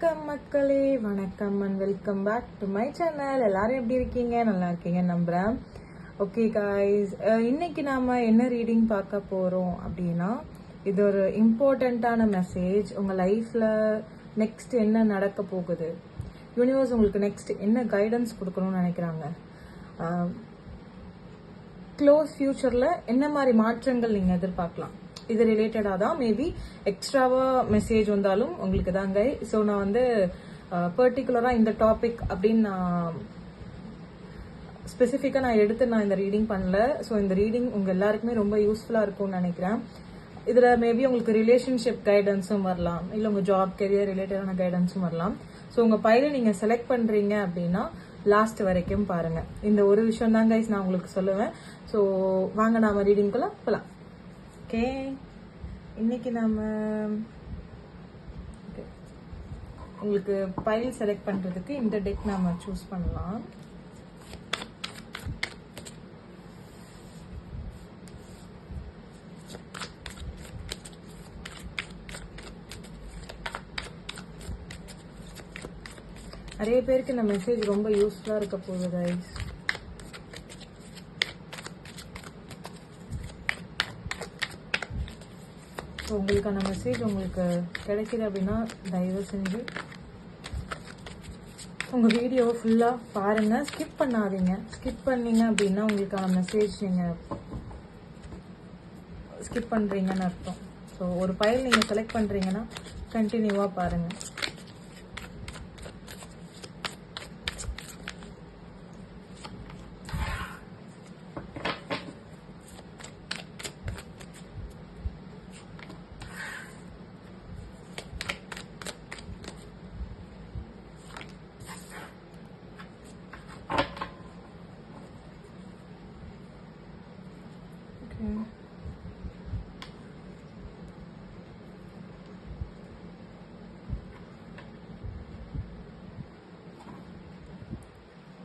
வணக்கம் மக்களே, வணக்கம் and welcome back to my channel. எல்லாரும் எப்படி இருக்கீங்க? நல்லா இருக்கீங்க நம்புறேன். ஓகே காய்ஸ், இன்னைக்கு நாம என்ன ரீடிங் பார்க்க போறோம் அப்படின்னா, இது ஒரு இம்பார்ட்டண்ட்டான மெசேஜ். உங்க லைஃப்ல நெக்ஸ்ட் என்ன நடக்க போகுது, யூனிவர்ஸ் உங்களுக்கு நெக்ஸ்ட் என்ன கைடன்ஸ் கொடுக்கணும்னு நினைக்கிறாங்க, க்ளோஸ் ஃபியூச்சர்ல என்ன மாதிரி மாற்றங்கள் நீங்க எதிர்பார்க்கலாம், இது ரிலேட்டடாக தான் மேபி எக்ஸ்ட்ராவா மெசேஜ் வந்தாலும் உங்களுக்கு தாங்க. ஸோ நான் வந்து பர்டிகுலராக இந்த டாபிக் அப்படின்னு நான் ஸ்பெசிஃபிக்காக நான் எடுத்து நான் இந்த ரீடிங் பண்ணல. ஸோ இந்த ரீடிங் உங்கள் எல்லாருக்குமே ரொம்ப யூஸ்ஃபுல்லாக இருக்கும்னு நினைக்கிறேன். இதில் மேபி உங்களுக்கு ரிலேஷன்ஷிப் கைடன்ஸும் வரலாம், இல்லை உங்கள் ஜாப் கெரியர் ரிலேட்டடான கைடன்ஸும் வரலாம். ஸோ உங்கள் பையில நீங்கள் செலக்ட் பண்ணுறீங்க அப்படின்னா லாஸ்ட் வரைக்கும் பாருங்கள். இந்த ஒரு விஷயம் தான் கைஸ் நான் உங்களுக்கு சொல்லுவேன். ஸோ வாங்க நாம ரீடிங்குள்ள போகலாம். ஓகே, இன்னைக்கு நாம உங்களுக்கு பைல் செலக்ட் பண்றதுக்கு இந்த டெக் நாம சூஸ் பண்ணலாம். நிறைய பேருக்கு இந்த மெசேஜ் ரொம்ப யூஸ்ஃபுல்லா இருக்க போகுது கைஸ். உங்களுக்கான மெசேஜ் உங்களுக்கு கிடைக்குது அப்படின்னா தயவு செஞ்சு உங்க வீடியோவை ஃபுல்லா பாருங்க, ஸ்கிப் பண்ணாதீங்க. ஸ்கிப் பண்ணீங்க அப்படின்னா உங்களுக்கான மெசேஜ் நீங்க ஸ்கிப் பண்றீங்கன்னு அர்த்தம். ஸோ ஒரு ஃபைல் நீங்க செலக்ட் பண்றீங்கன்னா கண்டினியூவா பாருங்க.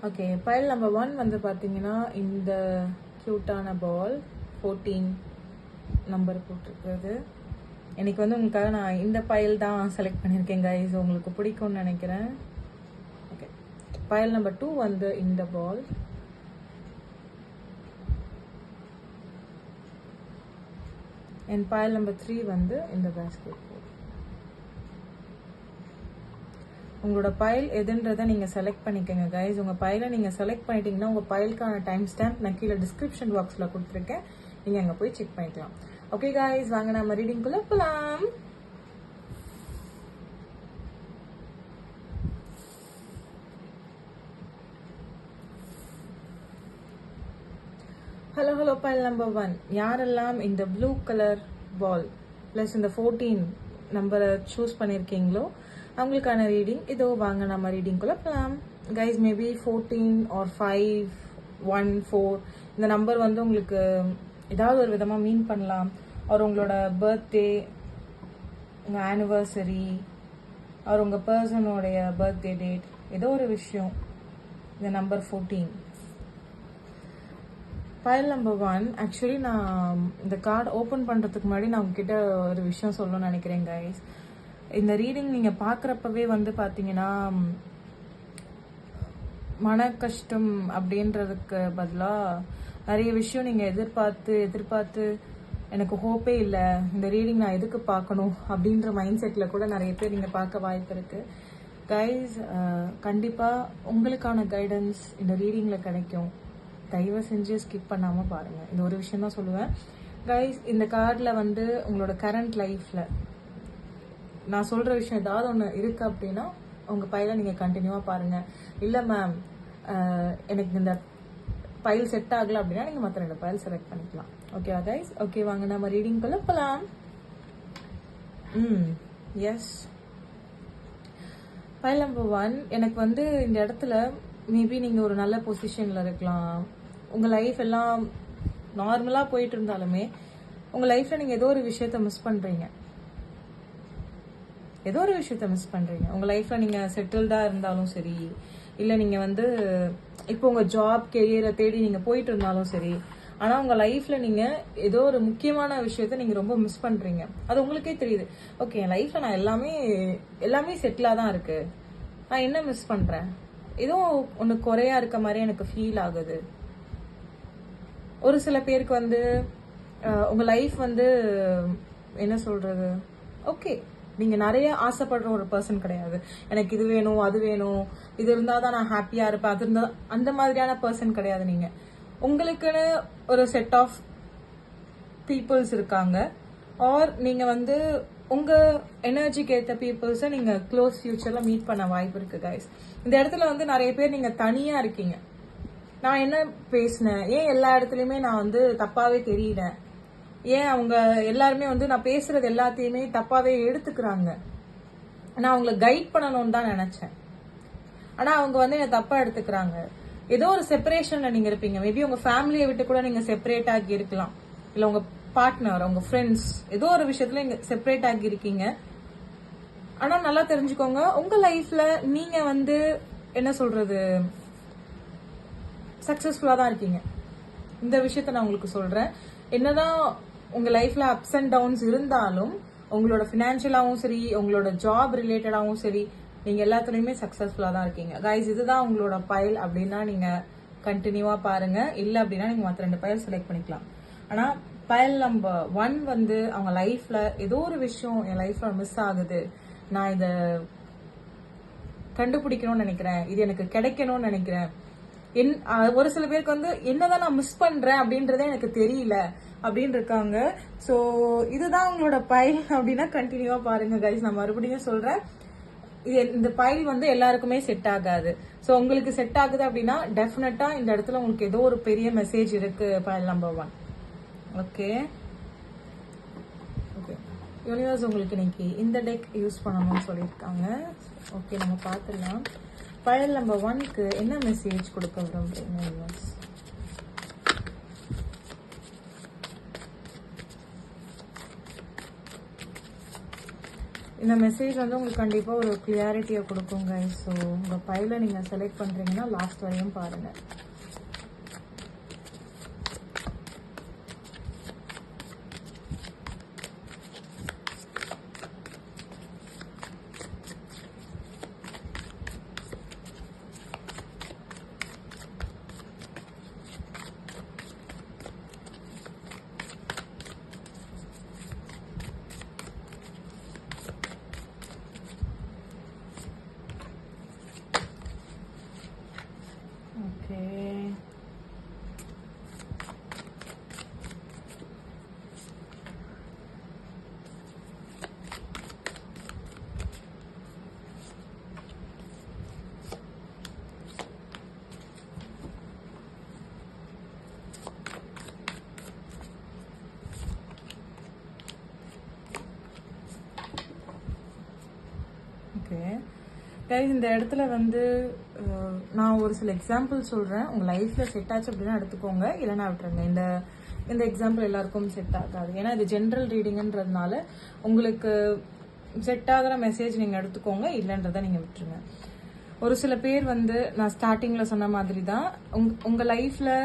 ஓகே, பைல் நம்பர் 1 வந்து பார்த்தீங்கன்னா இந்த க்யூட்டான பால் 14 நம்பர் போட்டிருக்கிறது. எனக்கு வந்து உங்களுக்காக நான் இந்த பைல் தான் செலக்ட் பண்ணியிருக்கேன் கைஸ், உங்களுக்கு பிடிக்கும்னு நினைக்கிறேன். ஓகே, பைல் நம்பர் 2 வந்து இந்த பால், அண்ட் பைல் நம்பர் 3 வந்து இந்த பேஸ்கெட். உங்களோட பைல் எதுன்றதை நீங்கள் செலக்ட் பண்ணிக்கோங்க கைஸ். உங்கள் பைலை நீங்கள் செலக்ட் பண்ணிட்டீங்கன்னா உங்கள் பைலுக்கான டைம் ஸ்டாம்ப் நான் கீழே டிஸ்கிரிப்ஷன் பாக்ஸில் கொடுத்துருக்கேன், நீங்கள் அங்கே போய் செக் பண்ணிக்கலாம். ஓகே கைஸ், வாங்க நம்ம ரீடிங்குள்ளே போகலாம். ஹலோ பைல் நம்பர் 1, யாரெல்லாம் இந்த ப்ளூ கலர் பால் ப்ளஸ் இந்த 14 நம்பரை சூஸ் பண்ணியிருக்கீங்களோ அவங்களுக்கான ரீடிங் இதோ. வாங்க நம்ம ரீடிங்குள்ள போகலாம் கைஸ். மேபி 14 ஆர் 5, 1, 4 இந்த நம்பர் வந்து உங்களுக்கு ஏதாவது ஒரு விதமாக மீன் பண்ணலாம். அவர் உங்களோட பர்த்டே, உங்கள் ஆனிவர்சரி, அவர் உங்கள் பர்சனோடைய பர்த்டே டேட், ஏதோ ஒரு விஷயம் இந்த நம்பர் 14. ஃபைல் நம்பர் 1, ஆக்சுவலி நான் இந்த கார்டு ஓப்பன் பண்ணுறதுக்கு முன்னாடி நான் உங்ககிட்ட ஒரு விஷயம் சொல்லணும்னு நினைக்கிறேன் கைஸ். இந்த ரீடிங் நீங்கள் பார்க்குறப்பவே வந்து பார்த்தீங்கன்னா மன கஷ்டம் அப்படின்றதுக்கு பதிலாக நிறைய விஷயம் நீங்கள் எதிர்பார்த்து எனக்கு ஹோப்பே இல்லை, இந்த ரீடிங் நான் எதுக்கு பார்க்கணும் அப்படின்ற மைண்ட் செட்டில் கூட நிறைய பேர் நீங்கள் பார்க்க வாய்ப்பு இருக்குது கைஸ். கண்டிப்பாக உங்களுக்கான கைடன்ஸ் இந்த ரீடிங்கில் கிடைக்கும். தயவு செஞ்சு ஸ்கிப் பண்ணாமல் பாருங்கள். இந்த ஒரு விஷயம் தான் சொல்லுவேன் கைஸ். இந்த கார்டில் வந்து உங்களோட கரண்ட் லைஃப்பில் நான் சொல்கிற விஷயம் ஏதாவது ஒன்று இருக்குது அப்படின்னா உங்கள் பைலை நீங்கள் கண்டினியூவாக பாருங்கள். இல்லை மேம் எனக்கு இந்த பைல் செட் ஆகலை அப்படின்னா நீங்கள் மற்ற 2 பைல் செலக்ட் பண்ணிக்கலாம். ஓகேவா கைஸ்? ஓகே, வாங்க நம்ம ரீடிங்குள்ள போகலாம். எஸ், பைல் நம்பர் 1, எனக்கு வந்து இந்த இடத்துல மேபி நீங்கள் ஒரு நல்ல பொசிஷனில் இருக்கலாம். உங்கள் லைஃப் எல்லாம் நார்மலாக போயிட்டு இருந்தாலுமே உங்கள் லைஃப்பில் நீங்கள் ஏதோ ஒரு விஷயத்த மிஸ் பண்ணுறீங்க. உங்கள் லைஃப்பில் நீங்கள் செட்டில்டாக இருந்தாலும் சரி, இல்லை நீங்கள் வந்து இப்போ உங்கள் ஜாப் கெரியரை தேடி நீங்கள் போயிட்டு இருந்தாலும் சரி, ஆனா உங்க லைஃப்ல நீங்க ஏதோ ஒரு முக்கியமான விஷயத்த நீங்க ரொம்ப மிஸ் பண்றீங்க. அது உங்களுக்கே தெரியுது. ஓகே, என் லைஃப்ல நான் எல்லாமே செட்டிலா தான் இருக்கு, நான் என்ன மிஸ் பண்றேன், ஏதோ ஒண்ணு குறையா இருக்க மாதிரி எனக்கு ஃபீல் ஆகுது. ஒரு சில பேருக்கு வந்து உங்க லைஃப் வந்து என்ன சொல்றது, ஓகே நீங்க நிறைய ஆசைப்படுற ஒரு பர்சன் கிடையாது. எனக்கு இது வேணும், அது வேணும், இது இருந்தாதான் நான் ஹாப்பியா இருப்பேன், அது இருந்தா அந்த மாதிரியான பர்சன் கிடையாது. நீங்க உங்களுக்குன்னு ஒரு செட் ஆஃப் பீப்புள்ஸ் இருக்காங்க. ஆர் நீங்க வந்து உங்க எனர்ஜிக்கு ஏற்ற பீப்புள்ஸை நீங்க க்ளோஸ் ஃபியூச்சர்ல மீட் பண்ண வாய்ப்பு இருக்கு கைஸ். இந்த இடத்துல வந்து நிறைய பேர் நீங்க தனியா இருக்கீங்க. நான் என்ன பேசினேன், ஏன் எல்லா இடத்துலயுமே நான் வந்து தப்பாவே தெரியல, ஏன் அவங்க எல்லாருமே வந்து நான் பேசுறது எல்லாத்தையுமே தப்பாவே எடுத்துக்கிறாங்க, நான் அவங்கள கைட் பண்ணணும்னு தான் நினைச்சேன். ஆனா அவங்க வந்து என்ன தப்பா எடுத்துக்கிறாங்க. ஏதோ ஒரு செப்பரேஷன்ல நீங்க இருப்பீங்க. மேபி உங்க ஃபேமிலியை விட்டு கூட நீங்க செப்பரேட் ஆகி இருக்கலாம், இல்ல உங்க பார்ட்னர், உங்க ஃப்ரெண்ட்ஸ், ஏதோ ஒரு விஷயத்துல நீங்க செப்பரேட் ஆகி இருக்கீங்க. ஆனா நல்லா தெரிஞ்சுக்கோங்க, உங்க லைஃப்ல நீங்க வந்து என்ன சொல்றது, சக்சஸ்ஃபுல்லா தான் இருக்கீங்க. இந்த விஷயத்த நான் உங்களுக்கு சொல்றேன். என்னதான் உங்க லைஃப்ல அப்ஸ் அண்ட் டவுன்ஸ் இருந்தாலும், உங்களோட பினான்சியலாவும் சரி, உங்களோட ஜாப் ரிலேட்டடாவும் சரி, நீங்க எல்லாத்துலயுமே சக்சஸ்ஃபுல்லா தான் இருக்கீங்க கைஸ். இதுதான் உங்களோட பைல் அப்படின்னா நீங்க கண்டினியூவா பாருங்க. இல்ல அப்படின்னா நீங்க மற்ற 2 பைல் செலக்ட் பண்ணிக்கலாம். ஆனா பைல் நம்பர் 1 வந்து அவங்க லைஃப்ல ஏதோ ஒரு விஷயம் என் லைஃப்ல மிஸ் ஆகுது, நான் இத கண்டுபிடிக்கணும்னு நினைக்கிறேன், இது எனக்கு கிடைக்கணும்னு நினைக்கிறேன். ஒரு சில பேருக்கு வந்து என்னதான் நான் மிஸ் பண்றேன் அப்படின்றதே எனக்கு தெரியல அப்படின்னு இருக்காங்க. ஸோ இதுதான் உங்களோட பைல் அப்படின்னா கண்டினியூவா பாருங்க கைஸ். நான் மறுபடியும் சொல்றேன், இந்த பைல் வந்து எல்லாருக்குமே செட் ஆகாது. ஸோ உங்களுக்கு செட் ஆகுது அப்படின்னா டெஃபினட்டா இந்த இடத்துல உங்களுக்கு ஏதோ ஒரு பெரிய மெசேஜ் இருக்கு file number 1. Okay okay, universe உங்களுக்கு இன்னைக்கு இந்த டெக் யூஸ் பண்ணணும்னு சொல்லியிருக்காங்க. ஓகே, நம்ம பார்த்துடலாம் பைல் நம்பர் 1க்கு என்ன மெசேஜ் கொடுக்க விரும்புறீங்க யூனிவர்ஸ். இந்த மெசேஜ் வந்து உங்களுக்கு கண்டிப்பாக ஒரு கிளியாரிட்டியை கொடுக்குங்க. ஸோ உங்கள் பைலை நீங்கள் செலக்ட் பண்ணுறீங்கன்னா லாஸ்ட் வரையும் பாருங்கள். ஓகே, ஓகே கைஸ், இந்த இடத்துல வந்து நான் ஒரு சில எக்ஸாம்பிள் சொல்கிறேன். உங்கள் லைஃப்பில் செட் ஆச்சு அப்படின்னா எடுத்துக்கோங்க, இல்லைன்னா விட்டுருங்க. இந்த எக்ஸாம்பிள் எல்லாருக்கும் செட் ஆகாது, ஏன்னா இது ஜென்ரல் ரீடிங்ன்றதுனால உங்களுக்கு செட் ஆகிற மெசேஜ் நீங்கள் எடுத்துக்கோங்க, இல்லைன்றதை நீங்கள் விட்டுருங்க. ஒரு சில பேர் வந்து நான் ஸ்டார்டிங்கில் சொன்ன மாதிரி தான் உங்கள் லைஃப்பில்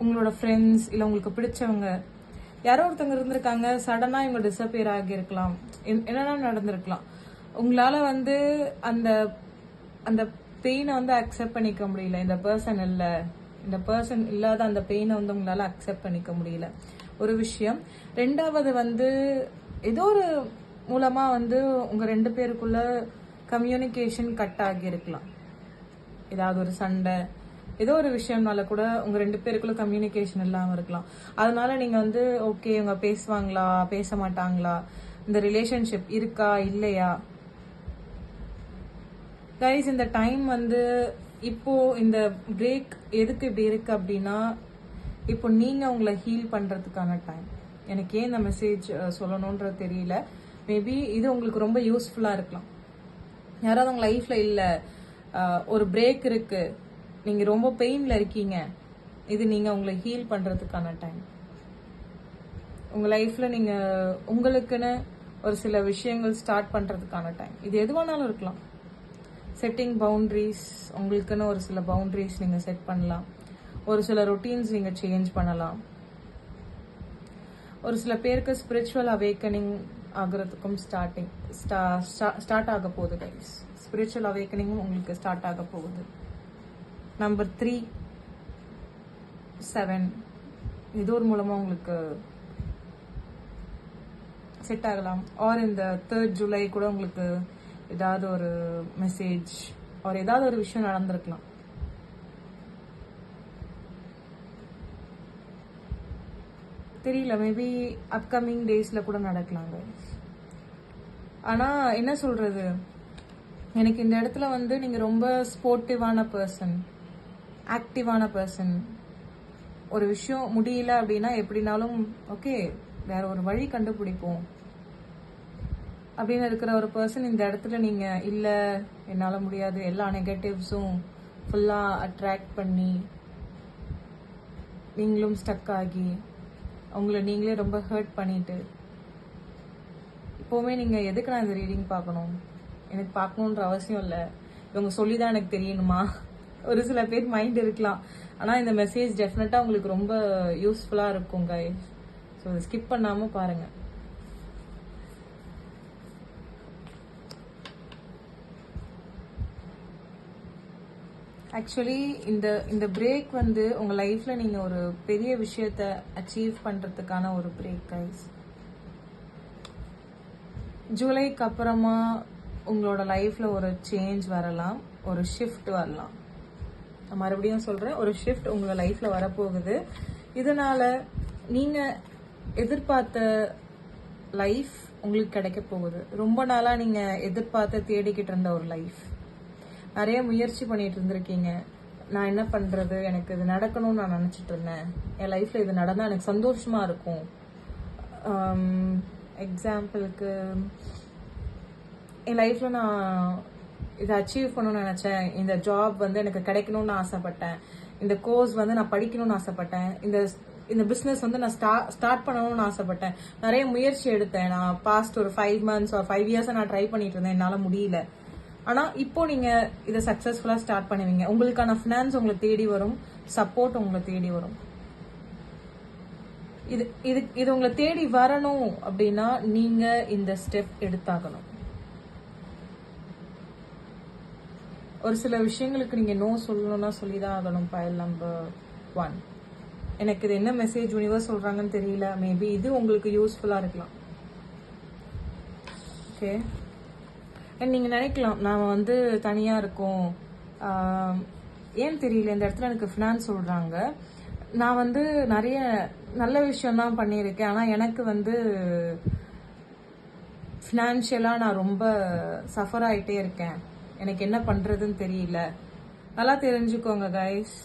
உங்களோட ஃப்ரெண்ட்ஸ் இல்லை உங்களுக்கு பிடிச்சவங்க யாரோ ஒருத்தவங்க இருந்திருக்காங்க, சடனாக இவங்க டிஸப்பியர் ஆகியிருக்கலாம், என்னென்னா நடந்திருக்கலாம். உங்களால் வந்து அந்த அந்த பெயினை வந்து அக்செப்ட் பண்ணிக்க முடியல. இந்த பர்சன் இல்லாத அந்த பெயினை வந்து உங்களால் அக்செப்ட் பண்ணிக்க முடியல, ஒரு விஷயம். 2வது வந்து ஏதோ ஒரு மூலமாக வந்து உங்கள் 2 பேருக்குள்ள கம்யூனிகேஷன் கட் ஆகியிருக்கலாம். ஏதாவது ஒரு சண்டை, ஏதோ ஒரு விஷயம்னால கூட உங்கள் 2 பேருக்குள்ள கம்யூனிகேஷன் இல்லாமல் இருக்கலாம். அதனால நீங்கள் வந்து ஓகே இவங்க பேசுவாங்களா பேச மாட்டாங்களா, இந்த ரிலேஷன்ஷிப் இருக்கா இல்லையா. கைஸ், இந்த டைம் வந்து இப்போ இந்த பிரேக் எதுக்கு இப்படி இருக்கு அப்படின்னா, இப்போ நீங்க உங்களை ஹீல் பண்றதுக்கான டைம். எனக்கு ஏன் இந்த மெசேஜ் சொல்லணும்ன்றது தெரியல. மேபி இது உங்களுக்கு ரொம்ப யூஸ்ஃபுல்லா இருக்கலாம். யாராவது உங்க லைஃப்ல இல்ல, ஒரு பிரேக் இருக்கு, நீங்க ரொம்ப பெயின்ல இருக்கீங்க, இது நீங்க உங்களை ஹீல் பண்றதுக்கான டைம். உங்க லைஃப்ல நீங்க உங்களுக்குன்னு ஒரு சில விஷயங்கள் ஸ்டார்ட் பண்றதுக்கான டைம். இது எதுவானாலும் இருக்கலாம். செட்டிங் பவுண்டரிஸ், உங்களுக்குன்னு ஒரு சில பவுண்டரிஸ் நீங்கள் செட் பண்ணலாம். ஒரு சில ரொட்டீன்ஸ் நீங்க சேஞ்ச் பண்ணலாம். ஒரு சில பேருக்கு ஸ்பிரிச்சுவல் அவேக்கனிங் ஆகிறதுக்கும் ஸ்டார்ட் ஆக போகுது கைஸ். ஸ்பிரிச்சுவல் அவேக்கனிங்கும் உங்களுக்கு ஸ்டார்ட் ஆக போகுது. நம்பர் 3, 7 இது ஒரு மூலமா உங்களுக்கு செட் ஆகலாம். ஆர் இந்த 3rd ஜூலை கூட உங்களுக்கு ஏதாவது ஒரு மெசேஜ் ஆர் ஏதாவது ஒரு விஷயம் நடந்திருக்கலாம். தெரியல, மேபி அப்கமிங் டேஸ்ல கூட நடக்கலாங்க. ஆனா என்ன சொல்றது, எனக்கு இந்த இடத்துல வந்து நீங்க ரொம்ப ஸ்போர்ட்டிவான பர்சன், ஆக்டிவான பர்சன். ஒரு விஷயம் முடியல அப்படின்னா எப்படினாலும் ஓகே வேற ஒரு வழி கண்டுபிடிப்போம் அப்படின்னு இருக்கிற ஒரு பர்சன் இந்த இடத்துல நீங்க இல்ல என்னால முடியாது, எல்லா நெகட்டிவ்ஸும் ஃபுல்லா அட்ராக்ட் பண்ணி நீங்களும் ஸ்டக் ஆகி உங்களை நீங்களே ரொம்ப ஹர்ட் பண்ணிட்டு இப்போவுமே நீங்க எதுக்கு நான் இந்த ரீடிங் பார்க்கணும், எனக்கு பார்க்கணுன்ற அவசியம் இல்லை, இவங்க சொல்லிதான் எனக்கு தெரியணுமா, ஒரு சில பேர் மைண்ட் இருக்கலாம். ஆனா இந்த மெசேஜ் டெஃபினட்டா உங்களுக்கு ரொம்ப யூஸ்ஃபுல்லா இருக்கும் கைஸ். ஸோ இதை ஸ்கிப் பண்ணாம பாருங்க. ஆக்சுவலி இந்த பிரேக் வந்து உங்க லைஃப்ல நீங்க ஒரு பெரிய விஷயத்த அச்சீவ் பண்றதுக்கான ஒரு பிரேக் கைஸ். ஜூலைக்கு அப்புறமா உங்களோட லைஃப்ல ஒரு சேஞ்ச் வரலாம், ஒரு ஷிஃப்ட் வரலாம். நான் மறுபடியும் சொல்றேன், ஒரு ஷிஃப்ட் உங்க லைஃப்ல வரப்போகுது. இதனால நீங்க எதிர்பார்த்த லைஃப் உங்களுக்கு கிடைக்க போகுது. ரொம்ப நாளா நீங்க எதிர்பார்த்த தேடிக்கிட்டு இருந்த ஒரு லைஃப், நிறைய முயற்சி பண்ணிட்டு இருந்திருக்கீங்க. நான் என்ன பண்றது, எனக்கு இது நடக்கணும்னு நான் நினைச்சிட்டு இருந்தேன், என் லைஃப்ல இது நடந்தா எனக்கு சந்தோஷமா இருக்கும். எக்ஸாம்பிளுக்கு என் லைஃப்ல நான் இதை அச்சீவ் பண்ணணும்னு நினைச்சேன், இந்த ஜாப் வந்து எனக்கு கிடைக்கணும்னு ஆசைப்பட்டேன், இந்த கோர்ஸ் வந்து நான் படிக்கணும்னு ஆசைப்பட்டேன், இந்த பிசினஸ் வந்து நான் ஸ்டார்ட் பண்ணணும்னு ஆசைப்பட்டேன், நிறைய முயற்சி எடுத்தேன். நான் பாஸ்ட் ஒரு 5 months or 5 years நான் ட்ரை பண்ணிட்டு இருந்தேன், என்னால முடியல. ஆனா இப்போ நீங்க இதை சக்சஸ்ஃபுல்லா ஸ்டார்ட் பண்ணுவீங்க. உங்களுக்கான ஃபினான்ஸ் உங்களை தேடி வரும், சப்போர்ட் உங்களை தேடி வரும். இது உங்களை தேடி வரணும் அப்படின்னா நீங்க இந்த ஸ்டெப் எடுத்தாகணும். ஒரு சில விஷயங்களுக்கு நீங்க நோ சொல்லணும்னா சொல்லிதான் ஆகணும். பயல் நம்பர் 1, எனக்கு இது என்ன மெசேஜ் யூனிவர்ஸ் சொல்றாங்கன்னு தெரியல, மேபி இது உங்களுக்கு யூஸ்ஃபுல்லா இருக்கலாம். ஓகே, நீங்க நினைக்கலாம் நாம வந்து தனியா இருக்கோம், ஏன் தெரியல இந்த இடத்துல எனக்கு ஃபினான்ஸ் சொல்றாங்க, நான் வந்து நிறைய நல்ல விஷயம் தான் பண்ணியிருக்கேன், ஆனா எனக்கு வந்து ஃபினான்ஷியலா நான் ரொம்ப சஃபர் ஆயிட்டே இருக்கேன், எனக்கு என்ன பண்றதுன்னு தெரியல. நல்லா தெரிஞ்சுக்கோங்க கைஸ்,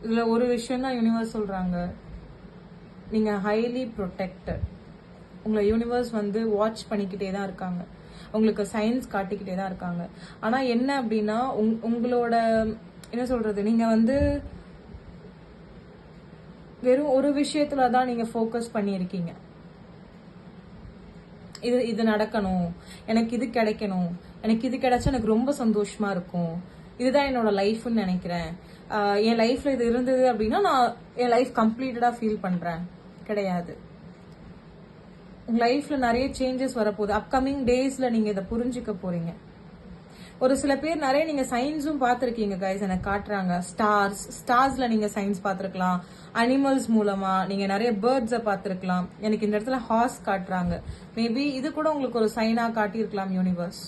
இதுல ஒரு விஷயம் தான் யூனிவர்ஸ் சொல்றாங்க, நீங்க ஹைலி ப்ரொடெக்டட். உங்களை யூனிவர்ஸ் வந்து வாட்ச் பண்ணிக்கிட்டே தான் இருக்காங்க, உங்களுக்கு சயின்ஸ் காட்டிக்கிட்டே தான் இருக்காங்க. ஆனா என்ன அப்படின்னா உங்களோட என்ன சொல்றது, நீங்க வந்து வெறும் ஒரு விஷயத்துலதான் நீங்க ஃபோக்கஸ் பண்ணியிருக்கீங்க. இது நடக்கணும், எனக்கு இது கிடைக்கணும், எனக்கு இது கிடைச்சா எனக்கு ரொம்ப சந்தோஷமா இருக்கும், இதுதான் என்னோட லைஃப்னு நினைக்கிறேன், என் லைஃப்ல இது இருந்தது அப்படின்னா நான் என் லைஃப் கம்ப்ளீட்டடா ஃபீல் பண்றேன். கிடையாது, உங்க லைஃப்ல நிறைய சேஞ்சஸ் வரப்போகுது. அப்கமிங் டேஸ்ல நீங்க இதை புரிஞ்சுக்க போறீங்க. ஒரு சில பேர் நிறைய நீங்க சயின்ஸும் பார்த்திருக்கீங்க கைஸ், எனக்கு காட்டுறாங்க. ஸ்டார்ஸ்ல நீங்க சயின்ஸ் பார்த்திருக்கலாம், அனிமல்ஸ் மூலமா நீங்க நிறைய பேர்ட்ஸை பார்த்திருக்கலாம். எனக்கு இந்த இடத்துல ஹார்ஸ் காட்டுறாங்க, மேபி இது கூட உங்களுக்கு ஒரு சைனா காட்டியிருக்கலாம் யூனிவர்ஸ்.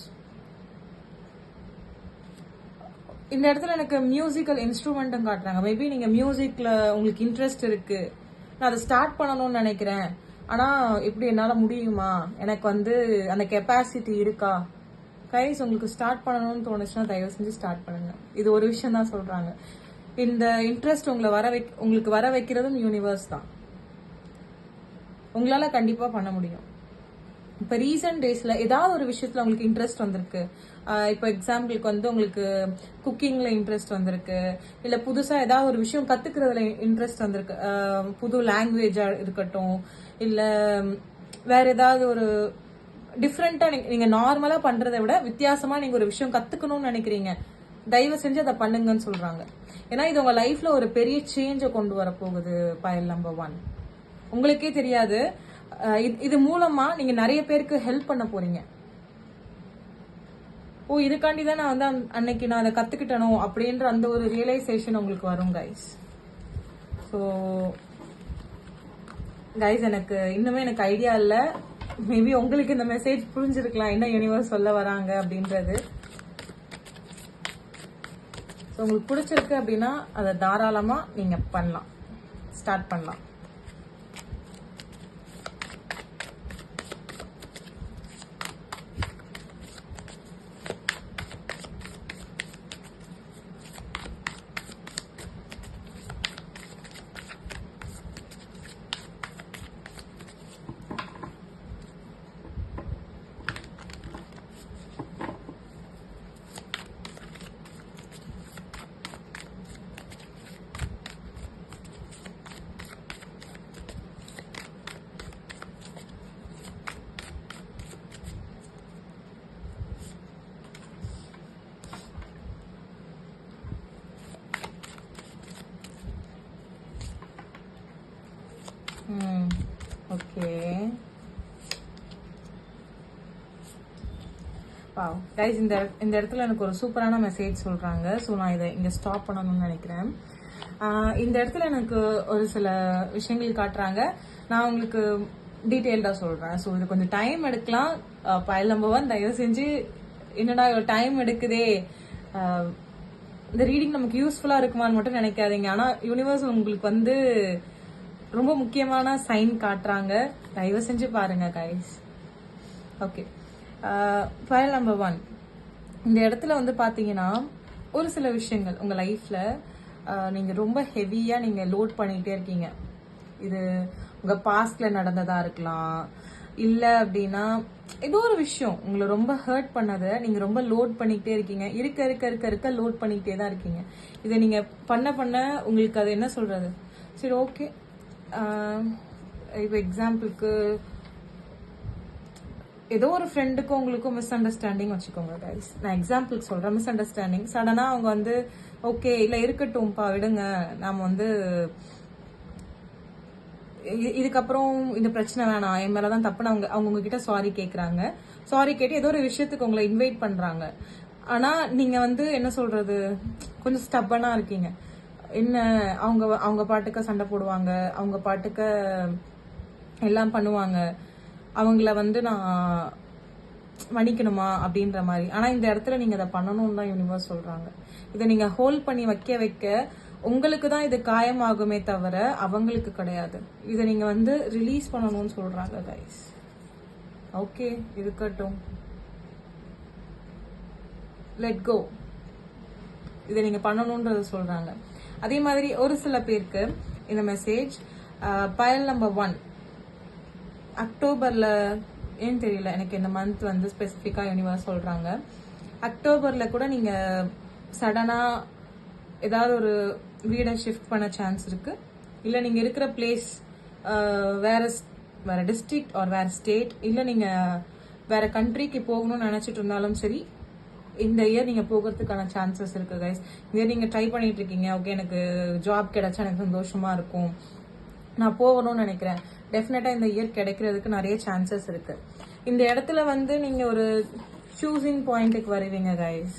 இந்த இடத்துல எனக்கு மியூசிக்கல் இன்ஸ்ட்ருமெண்ட்டும் காட்டுறாங்க, மேபி நீங்க மியூசிக்ல உங்களுக்கு இன்ட்ரெஸ்ட் இருக்கு, நான் அதை ஸ்டார்ட் பண்ணணும்னு நினைக்கிறேன், ஆனா எப்படி என்னால முடியுமா, எனக்கு வந்து அந்த கெப்பாசிட்டி இருக்கா. கைஸ், உங்களுக்கு ஸ்டார்ட் பண்ணணும்னு தோணுச்சுன்னா தயவு செஞ்சு ஸ்டார்ட் பண்ணுங்க. இது ஒரு விஷயம் தான் சொல்றாங்க. இந்த இன்ட்ரெஸ்ட் உங்களுக்கு வர வைக்கிறதும் யூனிவர்ஸ் தான். உங்களால கண்டிப்பா பண்ண முடியும். இப்ப ரீசன்ட் டேஸ்ல ஏதாவது ஒரு விஷயத்துல உங்களுக்கு இன்ட்ரெஸ்ட் வந்திருக்கு. இப்போ எக்ஸாம்பிளுக்கு வந்து உங்களுக்கு குக்கிங்ல இன்ட்ரெஸ்ட் வந்திருக்கு, இல்ல புதுசா ஏதாவது ஒரு விஷயம் கத்துக்கிறதுல இன்ட்ரெஸ்ட் வந்திருக்கு, புது லாங்குவேஜா இருக்கட்டும், இல்ல வேற ஏதாவது ஒரு டிஃப்ரெண்டா நீங்க நார்மலா பண்றதை விட வித்தியாசமா நீங்க ஒரு விஷயம் கத்துக்கணும்னு நினைக்கிறீங்க. தயவு செஞ்சு அதை பண்ணுங்கன்னு சொல்றாங்க. ஏன்னா இது உங்க லைஃப்ல ஒரு பெரிய சேஞ்சை கொண்டு வர போகுது. பயல் நம்பர் 1 உங்களுக்கே தெரியாது. இது மூலமா நீங்க நிறைய பேருக்கு ஹெல்ப் பண்ண போறீங்க. இதுக்காண்டி தான் நான் வந்து அன்னைக்கு நான் அதை கத்துக்கிட்டணும் அப்படின்ற அந்த ஒரு ரியலைசேஷன் உங்களுக்கு வரும் கைஸ். ஸோ கைஸ், இன்னுமே எனக்கு ஐடியா இல்லை. மேபி உங்களுக்கு இந்த மெசேஜ் புரிஞ்சிருக்கலாம், என்ன யூனிவர்ஸ் சொல்ல வராங்க அப்படின்றது. ஸோ உங்களுக்கு பிடிச்சிருக்கு அப்படின்னா அதை தாராளமா நீங்க பண்ணலாம், ஸ்டார்ட் பண்ணலாம். ஓகே, கைஸ், இந்த இடத்துல எனக்கு ஒரு சூப்பரான மெசேஜ் சொல்றாங்க. ஸோ நான் இதை இங்க ஸ்டாப் பண்ணணும்னு நினைக்கிறேன். இந்த இடத்துல எனக்கு ஒரு சில விஷயங்கள் காட்டுறாங்க. நான் உங்களுக்கு டீட்டெயில்டா சொல்றேன். ஸோ இது கொஞ்சம் டைம் எடுக்கலாம். பயல் நம்பர் 1 தயவு செஞ்சு என்னடா டைம் எடுக்குதே, இந்த ரீடிங் நமக்கு யூஸ்ஃபுல்லா இருக்குமான்னு மட்டும் நினைக்காதீங்க. ஆனா யூனிவர்ஸ் உங்களுக்கு வந்து ரொம்ப முக்கியமான சைன் காட்டுறாங்க. தயவு செஞ்சு பாருங்க கைஸ். ஓகே, ஃபைல் நம்பர் 1 இந்த இடத்துல வந்து பாத்தீங்கன்னா ஒரு சில விஷயங்கள் உங்க லைஃப்ல நீங்க ரொம்ப ஹெவியா நீங்க லோட் பண்ணிட்டே இருக்கீங்க. இது உங்க பாஸ்ட்ல நடந்ததா இருக்கலாம், இல்ல அப்படின்னா ஏதோ ஒரு விஷயம் உங்களை ரொம்ப ஹர்ட் பண்ணதை நீங்க ரொம்ப லோட் பண்ணிக்கிட்டே இருக்கீங்க. இருக்க லோட் பண்ணிக்கிட்டே தான் இருக்கீங்க. இதை நீங்க பண்ண உங்களுக்கு அது என்ன சொல்றது, சரி ஓகே. இப்போ எக்ஸாம்பிளுக்கு ஏதோ ஒரு ஃப்ரெண்டுக்கும் உங்களுக்கும் மிஸ் அண்டர்ஸ்டாண்டிங் வச்சுக்கோங்க கைஸ். நான் எக்ஸாம்பிளுக்கு சொல்றேன். மிஸ் அண்டர்ஸ்டாண்டிங் சடனா அவங்க வந்து ஓகே இல்ல இருக்கட்டும்பா விடுங்க, நாம வந்து இதுக்கப்புறம் இந்த பிரச்சனை வேணாம், என் மேலதான் தப்புன்னு அவங்க உங்ககிட்ட சாரி கேக்குறாங்க. சாரி கேட்டு ஏதோ ஒரு விஷயத்துக்கு உங்களை இன்வைட் பண்றாங்க. ஆனா நீங்க வந்து என்ன சொல்றது, கொஞ்சம் ஸ்டப்பனா இருக்கீங்க. என்ன அவங்க பாட்டுக்க சண்டை போடுவாங்க, அவங்க பாட்டுக்க எல்லாம் பண்ணுவாங்க, அவங்கள வந்து நான் மன்னிக்கணுமா அப்படின்ற மாதிரி. ஆனா இந்த இடத்துல நீங்க அதை பண்ணணும்னு தான் யூனிவர்ஸ் சொல்றாங்க. இதை நீங்க ஹோல்ட் பண்ணி வைக்க உங்களுக்கு தான் இது காயமாகுமே தவிர அவங்களுக்கு கிடையாது. இதை நீங்க வந்து ரிலீஸ் பண்ணணும்னு சொல்றாங்க கைஸ். ஓகே, இருக்கட்டும், லெட் கோ. இதை நீங்க பண்ணணும்ன்றது சொல்றாங்க. அதே மாதிரி ஒரு சில பேருக்கு இந்த மெசேஜ் பயல் நம்பர் 1 அக்டோபர்ல, ஏன்னு தெரியல எனக்கு இந்த மந்த் வந்து ஸ்பெசிஃபிக்கா யூனிவர்ஸ் சொல்றாங்க. அக்டோபர்ல கூட நீங்க சடனா ஏதாவது ஒரு வீடை ஷிஃப்ட் பண்ண சான்ஸ் இருக்கு. இல்ல நீங்க இருக்கிற பிளேஸ் வேற டிஸ்ட்ரிக்ட் ஆர் வேற ஸ்டேட், இல்ல நீங்க வேற கண்ட்ரிக்கு போகணும்னு நினைச்சிட்டு இருந்தாலும் சரி, இந்த இயர் நீங்க போகிறதுக்கான சான்சஸ் இருக்கு கைஸ். இந்த இயர் நீங்க ட்ரை பண்ணிட்டு இருக்கீங்க, ஓகே எனக்கு ஜாப் கிடைச்சா எனக்கு சந்தோஷமா இருக்கும், நான் போகணும்னு நினைக்கிறேன், டெஃபினட்டா இந்த இயர் கிடைக்கிறதுக்கு நிறைய சான்சஸ் இருக்கு. இந்த இடத்துல வந்து நீங்க ஒரு சூசிங் பாயிண்ட்டுக்கு வருவீங்க கைஸ்.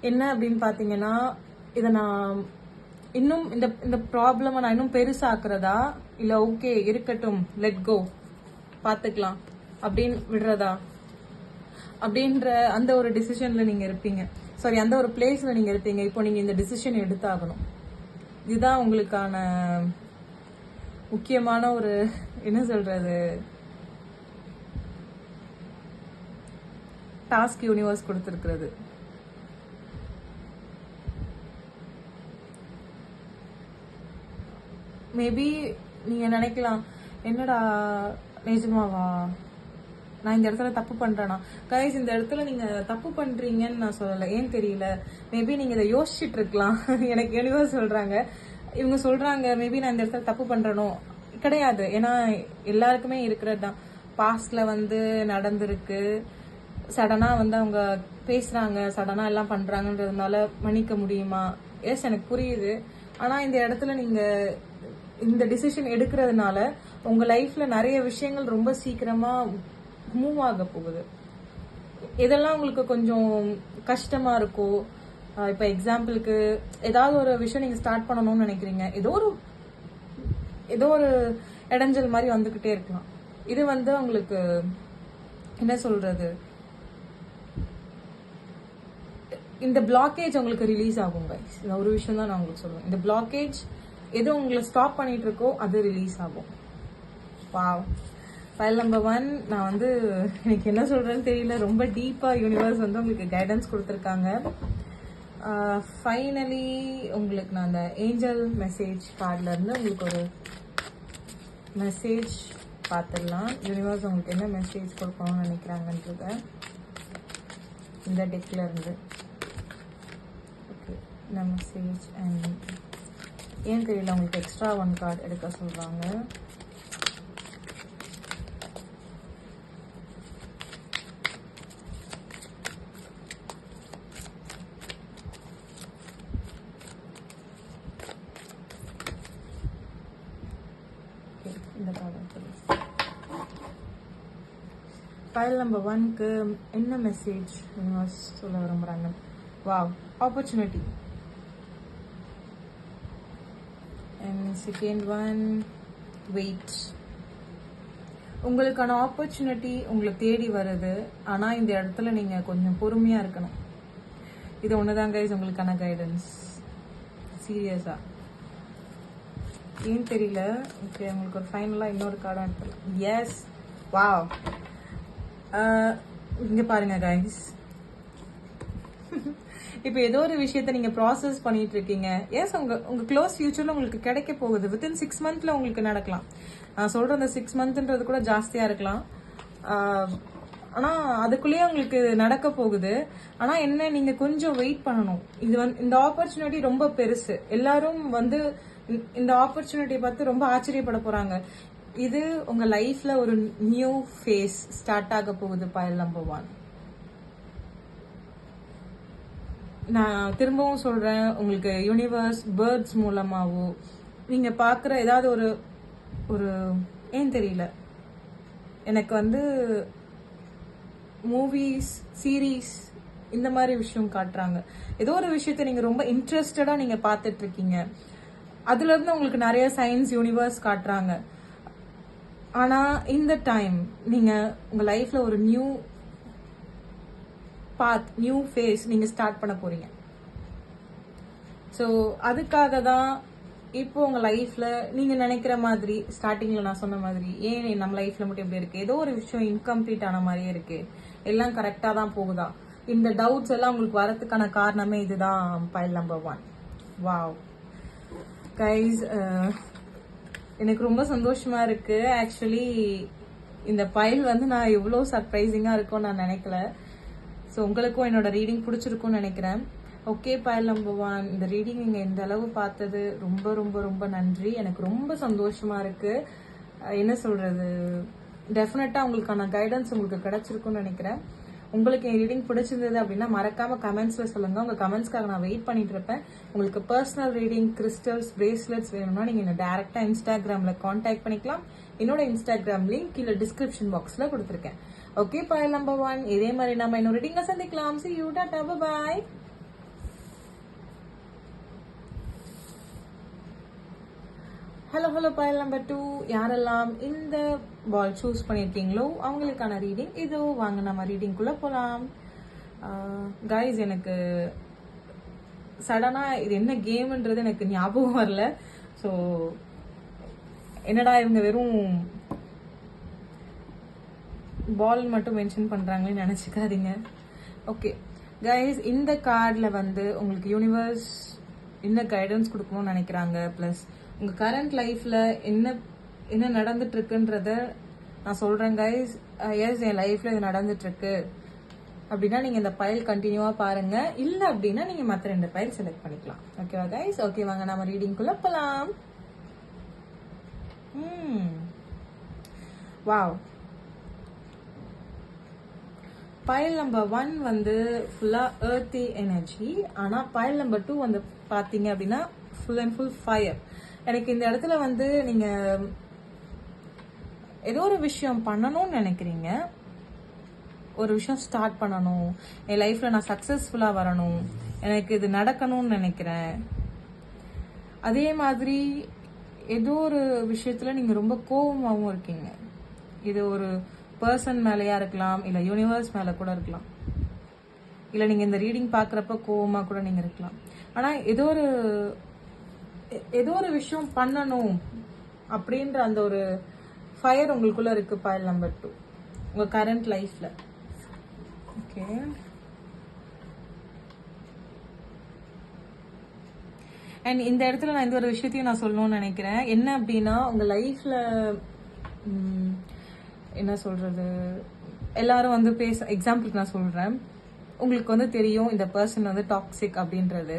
என்ன அப்படின்னு பாத்தீங்கன்னா, இதை நான் இன்னும் இந்த ப்ராப்ளம் நான் இன்னும் பெருசாக்குறதா, இல்ல ஓகே இருக்கட்டும் லெட் கோ பாத்துக்கலாம் அப்படின்னு விடுறதா அப்படின்ற அந்த ஒரு டிசிஷன்ல நீங்க இருப்பீங்க. சாரி, அந்த ஒரு பிளேஸ்ல நீங்க இருப்பீங்க. இப்போ நீங்க இந்த டிசிஷன் எடுத்தாகணும். இதுதான் உங்களுக்கான முக்கியமான ஒரு என்ன சொல்றது டாஸ்க் யூனிவர்ஸ் கொடுத்திருக்கிறது. மேபி நீங்க நினைக்கலாம், என்னடா நிஜமாவா நான் இந்த இடத்துல தப்பு பண்றேனா? கைஸ், இந்த இடத்துல நீங்க தப்பு பண்றீங்கன்னு நான் சொல்லல, ஏன் தெரியல, மேபி நீங்க இதை யோசிச்சுட்டு இருக்கலாம். எனக்கு யூனிவர்ஸ் சொல்றாங்க, இவங்க சொல்றாங்க மேபி நான் இந்த இடத்துல தப்பு பண்றேனோ, கிடையாது. ஏன்னா எல்லாருக்குமே இருக்கிறது தான். பாஸ்ட்ல வந்து நடந்திருக்கு, சடனாக வந்து அவங்க பேசுகிறாங்க, சடனாக எல்லாம் பண்ணுறாங்கன்றதுனால மன்னிக்க முடியுமா? எஸ், எனக்கு புரியுது. ஆனால் இந்த இடத்துல நீங்கள் இந்த டிசிஷன் எடுக்கிறதுனால உங்கள் லைஃப்பில் நிறைய விஷயங்கள் ரொம்ப சீக்கிரமாக மூவ் ஆக போகுது. இதெல்லாம் உங்களுக்கு கொஞ்சம் கஷ்டமாக இருக்கோ? இப்போ எக்ஸாம்பிளுக்கு ஏதாவது ஒரு விஷயம் நீங்கள் ஸ்டார்ட் பண்ணணும்னு நினைக்கிறீங்க, ஏதோ ஒரு இடைஞ்சல் மாதிரி வந்துக்கிட்டே இருக்கலாம். இது வந்து உங்களுக்கு என்ன சொல்றது, இந்த பிளாக்கேஜ் உங்களுக்கு ரிலீஸ் ஆகும் கைஸ். இந்த ஒரு விஷயம் தான் நான் உங்களுக்கு சொல்லுவேன். இந்த பிளாக்கேஜ் எது உங்களை ஸ்டாப் பண்ணிட்டு இருக்கோ அது ரிலீஸ் ஆகும். வாவ். ஃபைல் நம்பர் 1, நான் வந்து எனக்கு என்ன சொல்றேன்னு தெரியல, ரொம்ப டீப்பா யூனிவர்ஸ் வந்து உங்களுக்கு கைடன்ஸ் கொடுத்துருக்காங்க. ஃபைனலி உங்களுக்கு நான் அந்த ஏஞ்சல் மெசேஜ் கார்ட்ல இருந்து உங்களுக்கு ஒரு மெசேஜ் பார்த்துடலாம். யூனிவர்ஸ் உங்களுக்கு என்ன மெசேஜ் கொடுக்கணும்னு நினைக்கிறாங்கன்றத இந்த டெக்ல இருந்து. ஓகே, இந்த மெசேஜ் அண்ட் ஏன் தெரியல, உங்களுக்கு எக்ஸ்ட்ரா 1 கார்டு எடுக்க சொல்றாங்க. இந்த கார்டு ஃபைல் நம்பர் 1க்கு என்ன மெசேஜ் யூனிவர்ஸ் சொல்ல விரும்புறாங்க? Wow, opportunity. And second one, wait. உங்களுக்கான ஆப்பர்ச்சுனிட்டி உங்களை தேடி வருது. ஆனா இந்த இடத்துல நீங்க கொஞ்சம் பொறுமையா இருக்கணும். இது ஒண்ணுதான் கைஸ் உங்களுக்கான கைடன்ஸ். சீரியஸா ஏன் தெரியல. ஓகே, உங்களுக்கு ஒரு ஃபைனலா இன்னொரு கார்டு எடுத்துக்கலாம். Yes, wow. இங்க பாருங்க கைஸ், இப்போ ஏதோ ஒரு விஷயத்த நீங்க ப்ராசஸ் பண்ணிட்டு இருக்கீங்க. எஸ், உங்க க்ளோஸ் ஃபியூச்சர்ல உங்களுக்கு கிடைக்க போகுது. வித்தின் 6 மந்த்ல உங்களுக்கு நடக்கலாம். நான் சொல்ற அந்த 6 மந்த்ன்றது கூட ஜாஸ்தியா இருக்கலாம். ஆனா அதுக்குள்ளேயே உங்களுக்கு நடக்க போகுது. ஆனா என்ன, நீங்க கொஞ்சம் வெயிட் பண்ணணும். இந்த ஆப்பர்ச்சுனிட்டி ரொம்ப பெருசு. எல்லாரும் வந்து இந்த ஆப்பர்ச்சுனிட்டி பார்த்து ரொம்ப ஆச்சரியப்பட போறாங்க. இது உங்க லைஃப்ல ஒரு நியூ ஃபேஸ் ஸ்டார்ட் ஆக போகுது. File number 1. நான் திரும்பவும் சொல்றேன், உங்களுக்கு யூனிவர்ஸ் பேர்ட்ஸ் மூலமாவோ நீங்க பாக்குற ஏதாவது ஒரு ஏன் தெரியல, எனக்கு வந்து மூவிஸ், சீரீஸ் இந்த மாதிரி விஷயம் காட்டுறாங்க. ஏதோ ஒரு விஷயத்த நீங்க ரொம்ப இன்ட்ரெஸ்டடா நீங்க பார்த்துட்டு இருக்கீங்க. அதுல இருந்து உங்களுக்கு நிறைய சயின்ஸ் யூனிவர்ஸ் காட்டுறாங்க. ஆனா இந்த டைம் நீங்க உங்க லைஃப்ல ஒரு நியூ பாத், நியூ ஃபேஸ் நீங்க ஸ்டார்ட் பண்ண போறீங்க. ஸோ அதுக்காக தான் இப்போ உங்க லைஃப்ல நீங்க நினைக்கிற மாதிரி, ஸ்டார்டிங்ல நான் சொன்ன மாதிரி, ஏன் நம்ம லைஃப்ல மட்டும் எப்படி இருக்கு, ஏதோ ஒரு விஷயம் இன்கம்ப்ளீட் ஆன மாதிரியே இருக்கு, எல்லாம் கரெக்டா தான் போகுதா, இந்த டவுட்ஸ் எல்லாம் உங்களுக்கு வரதுக்கான காரணமே இதுதான். File number 1. வாவ் கைஸ், எனக்கு ரொம்ப சந்தோஷமா இருக்கு. ஆக்சுவலி இந்த ஃபைல் வந்து நான் இவ்வளோ சர்ப்ரைசிங்கா இருக்கும்னு நான் நினைக்கல. ஸோ உங்களுக்கும் என்னோட ரீடிங் பிடிச்சிருக்கும்னு நினைக்கிறேன். ஓகே, ஃபைல் நம்பர் 1, இந்த ரீடிங் நீங்க இந்த அளவு பார்த்தது ரொம்ப ரொம்ப ரொம்ப நன்றி. எனக்கு ரொம்ப சந்தோஷமா இருக்கு. என்ன சொல்றது, டெஃபினட்டா உங்களுக்கான கைடன்ஸ் உங்களுக்கு கிடைச்சிருக்கும்னு நினைக்கிறேன். உங்களுக்கு என் ரீடிங் பிடிச்சிருந்தது அப்படின்னா மறக்காம கமெண்ட்ஸ்ல சொல்லுங்க. உங்க கமெண்ட்ஸ்க்காக நான் வெயிட் பண்ணிட்டு இருப்பேன். உங்களுக்கு பர்சனல் ரீடிங், கிறிஸ்டல்ஸ், பிரேஸ்லெட்ஸ் வேணும்னா நீங்க என்ன டைரக்டா இன்ஸ்டாகிராம்ல கான்டாக்ட் பண்ணிக்கலாம். என்னோட இன்ஸ்டாகிராம் லிங்க் கீழே டிஸ்கிரிப்ஷன் பாக்ஸ்ல கொடுத்துருக்கேன். ஓகே, ஃபைல் நம்பர் 1, இதே மாதிரி நம்ம இன்னொரு ரீடிங்ல சந்திக்கலாம். See you, Tata, bye. Hello file number 2, யாரெல்லாம் இந்த பால் சூஸ் பண்ணியிருக்கீங்களோ அவங்களுக்கான ரீடிங் இதோ. வாங்க நம்ம ரீடிங்குள்ள போகலாம். கைஸ், எனக்கு சடனா இது என்ன கேம்ன்றது எனக்கு ஞாபகம் வரல. ஸோ என்னடா இவங்க வெறும் பால் மட்டும் மென்ஷன் பண்றாங்களேன்னு நினைச்சுக்காதீங்க. ஓகே கைஸ், இந்த கார்டில் வந்து உங்களுக்கு யூனிவர்ஸ் என்ன கைடன்ஸ் கொடுக்கணும்னு நினைக்கிறாங்க, பிளஸ் உங்க கரண்ட் லைஃப்ல என்ன நடந்துட்டு இருக்குன்றத நான் சொல்றேன் கைஸ். எஸ், என் லைஃப்ல இது நடந்துட்டு இருக்கு அப்படின்னா நீங்க இந்த ஃபைல் கண்டினியூவா பாருங்க. இல்ல அப்படின்னா நீங்க மற்ற 2 ஃபைல் செலக்ட் பண்ணிக்கலாம். ஓகேவா கைஸ்? ஓகே, வாங்க நம்ம ரீடிங்குள்ள போலாம். வாவ், பைல் நம்பர் 1 வந்து ஃபுல்லா earthy எனர்ஜி. ஆனா பைல் நம்பர் 2 வந்து பாத்தீங்க அப்படின்னா ஃபுல் அண்ட் ஃபுல் ஃபயர். எனக்கு இந்த இடத்துல வந்து நீங்க ஏதோ ஒரு விஷயம் பண்ணணும்னு நினைக்கிறீங்க, ஒரு விஷயம் ஸ்டார்ட் பண்ணணும், என் லைஃப்ல நான் சக்சஸ்ஃபுல்லா வரணும், எனக்கு இது நடக்கணும்னு நினைக்கிறேன். அதே மாதிரி ஏதோ ஒரு விஷயத்துல நீங்க ரொம்ப கோபமாவும் இருக்கீங்க. இது ஒரு பர்சன் மேலயா இருக்கலாம், இல்ல யூனிவர்ஸ் மேல கூட இருக்கலாம், இல்ல நீங்க இந்த ரீடிங் பாக்குறப்ப கோவமா கூட நீங்க இருக்கலாம். ஆனா ஏதோ ஒரு விஷயம் பண்ணணும் அப்படின்ற அந்த ஒரு ஃபயர் உங்களுக்குள்ள இருக்கு பைல் நம்பர் 2 உங்க கரண்ட் லைஃப்ல. ஓகே, அண்ட் இந்த இடத்துல நான் இந்த ஒரு விஷயத்தையும் நான் சொல்லணும்னு நினைக்கிறேன். என்ன அப்படின்னா, உங்க லைஃப்ல என்ன சொல்றது, எல்லாரும் வந்து எக்ஸாம்பிளுக்கு நான் சொல்றேன், உங்களுக்கு வந்து தெரியும் இந்த பர்சன் வந்து டாக்ஸிக் அப்படின்றது.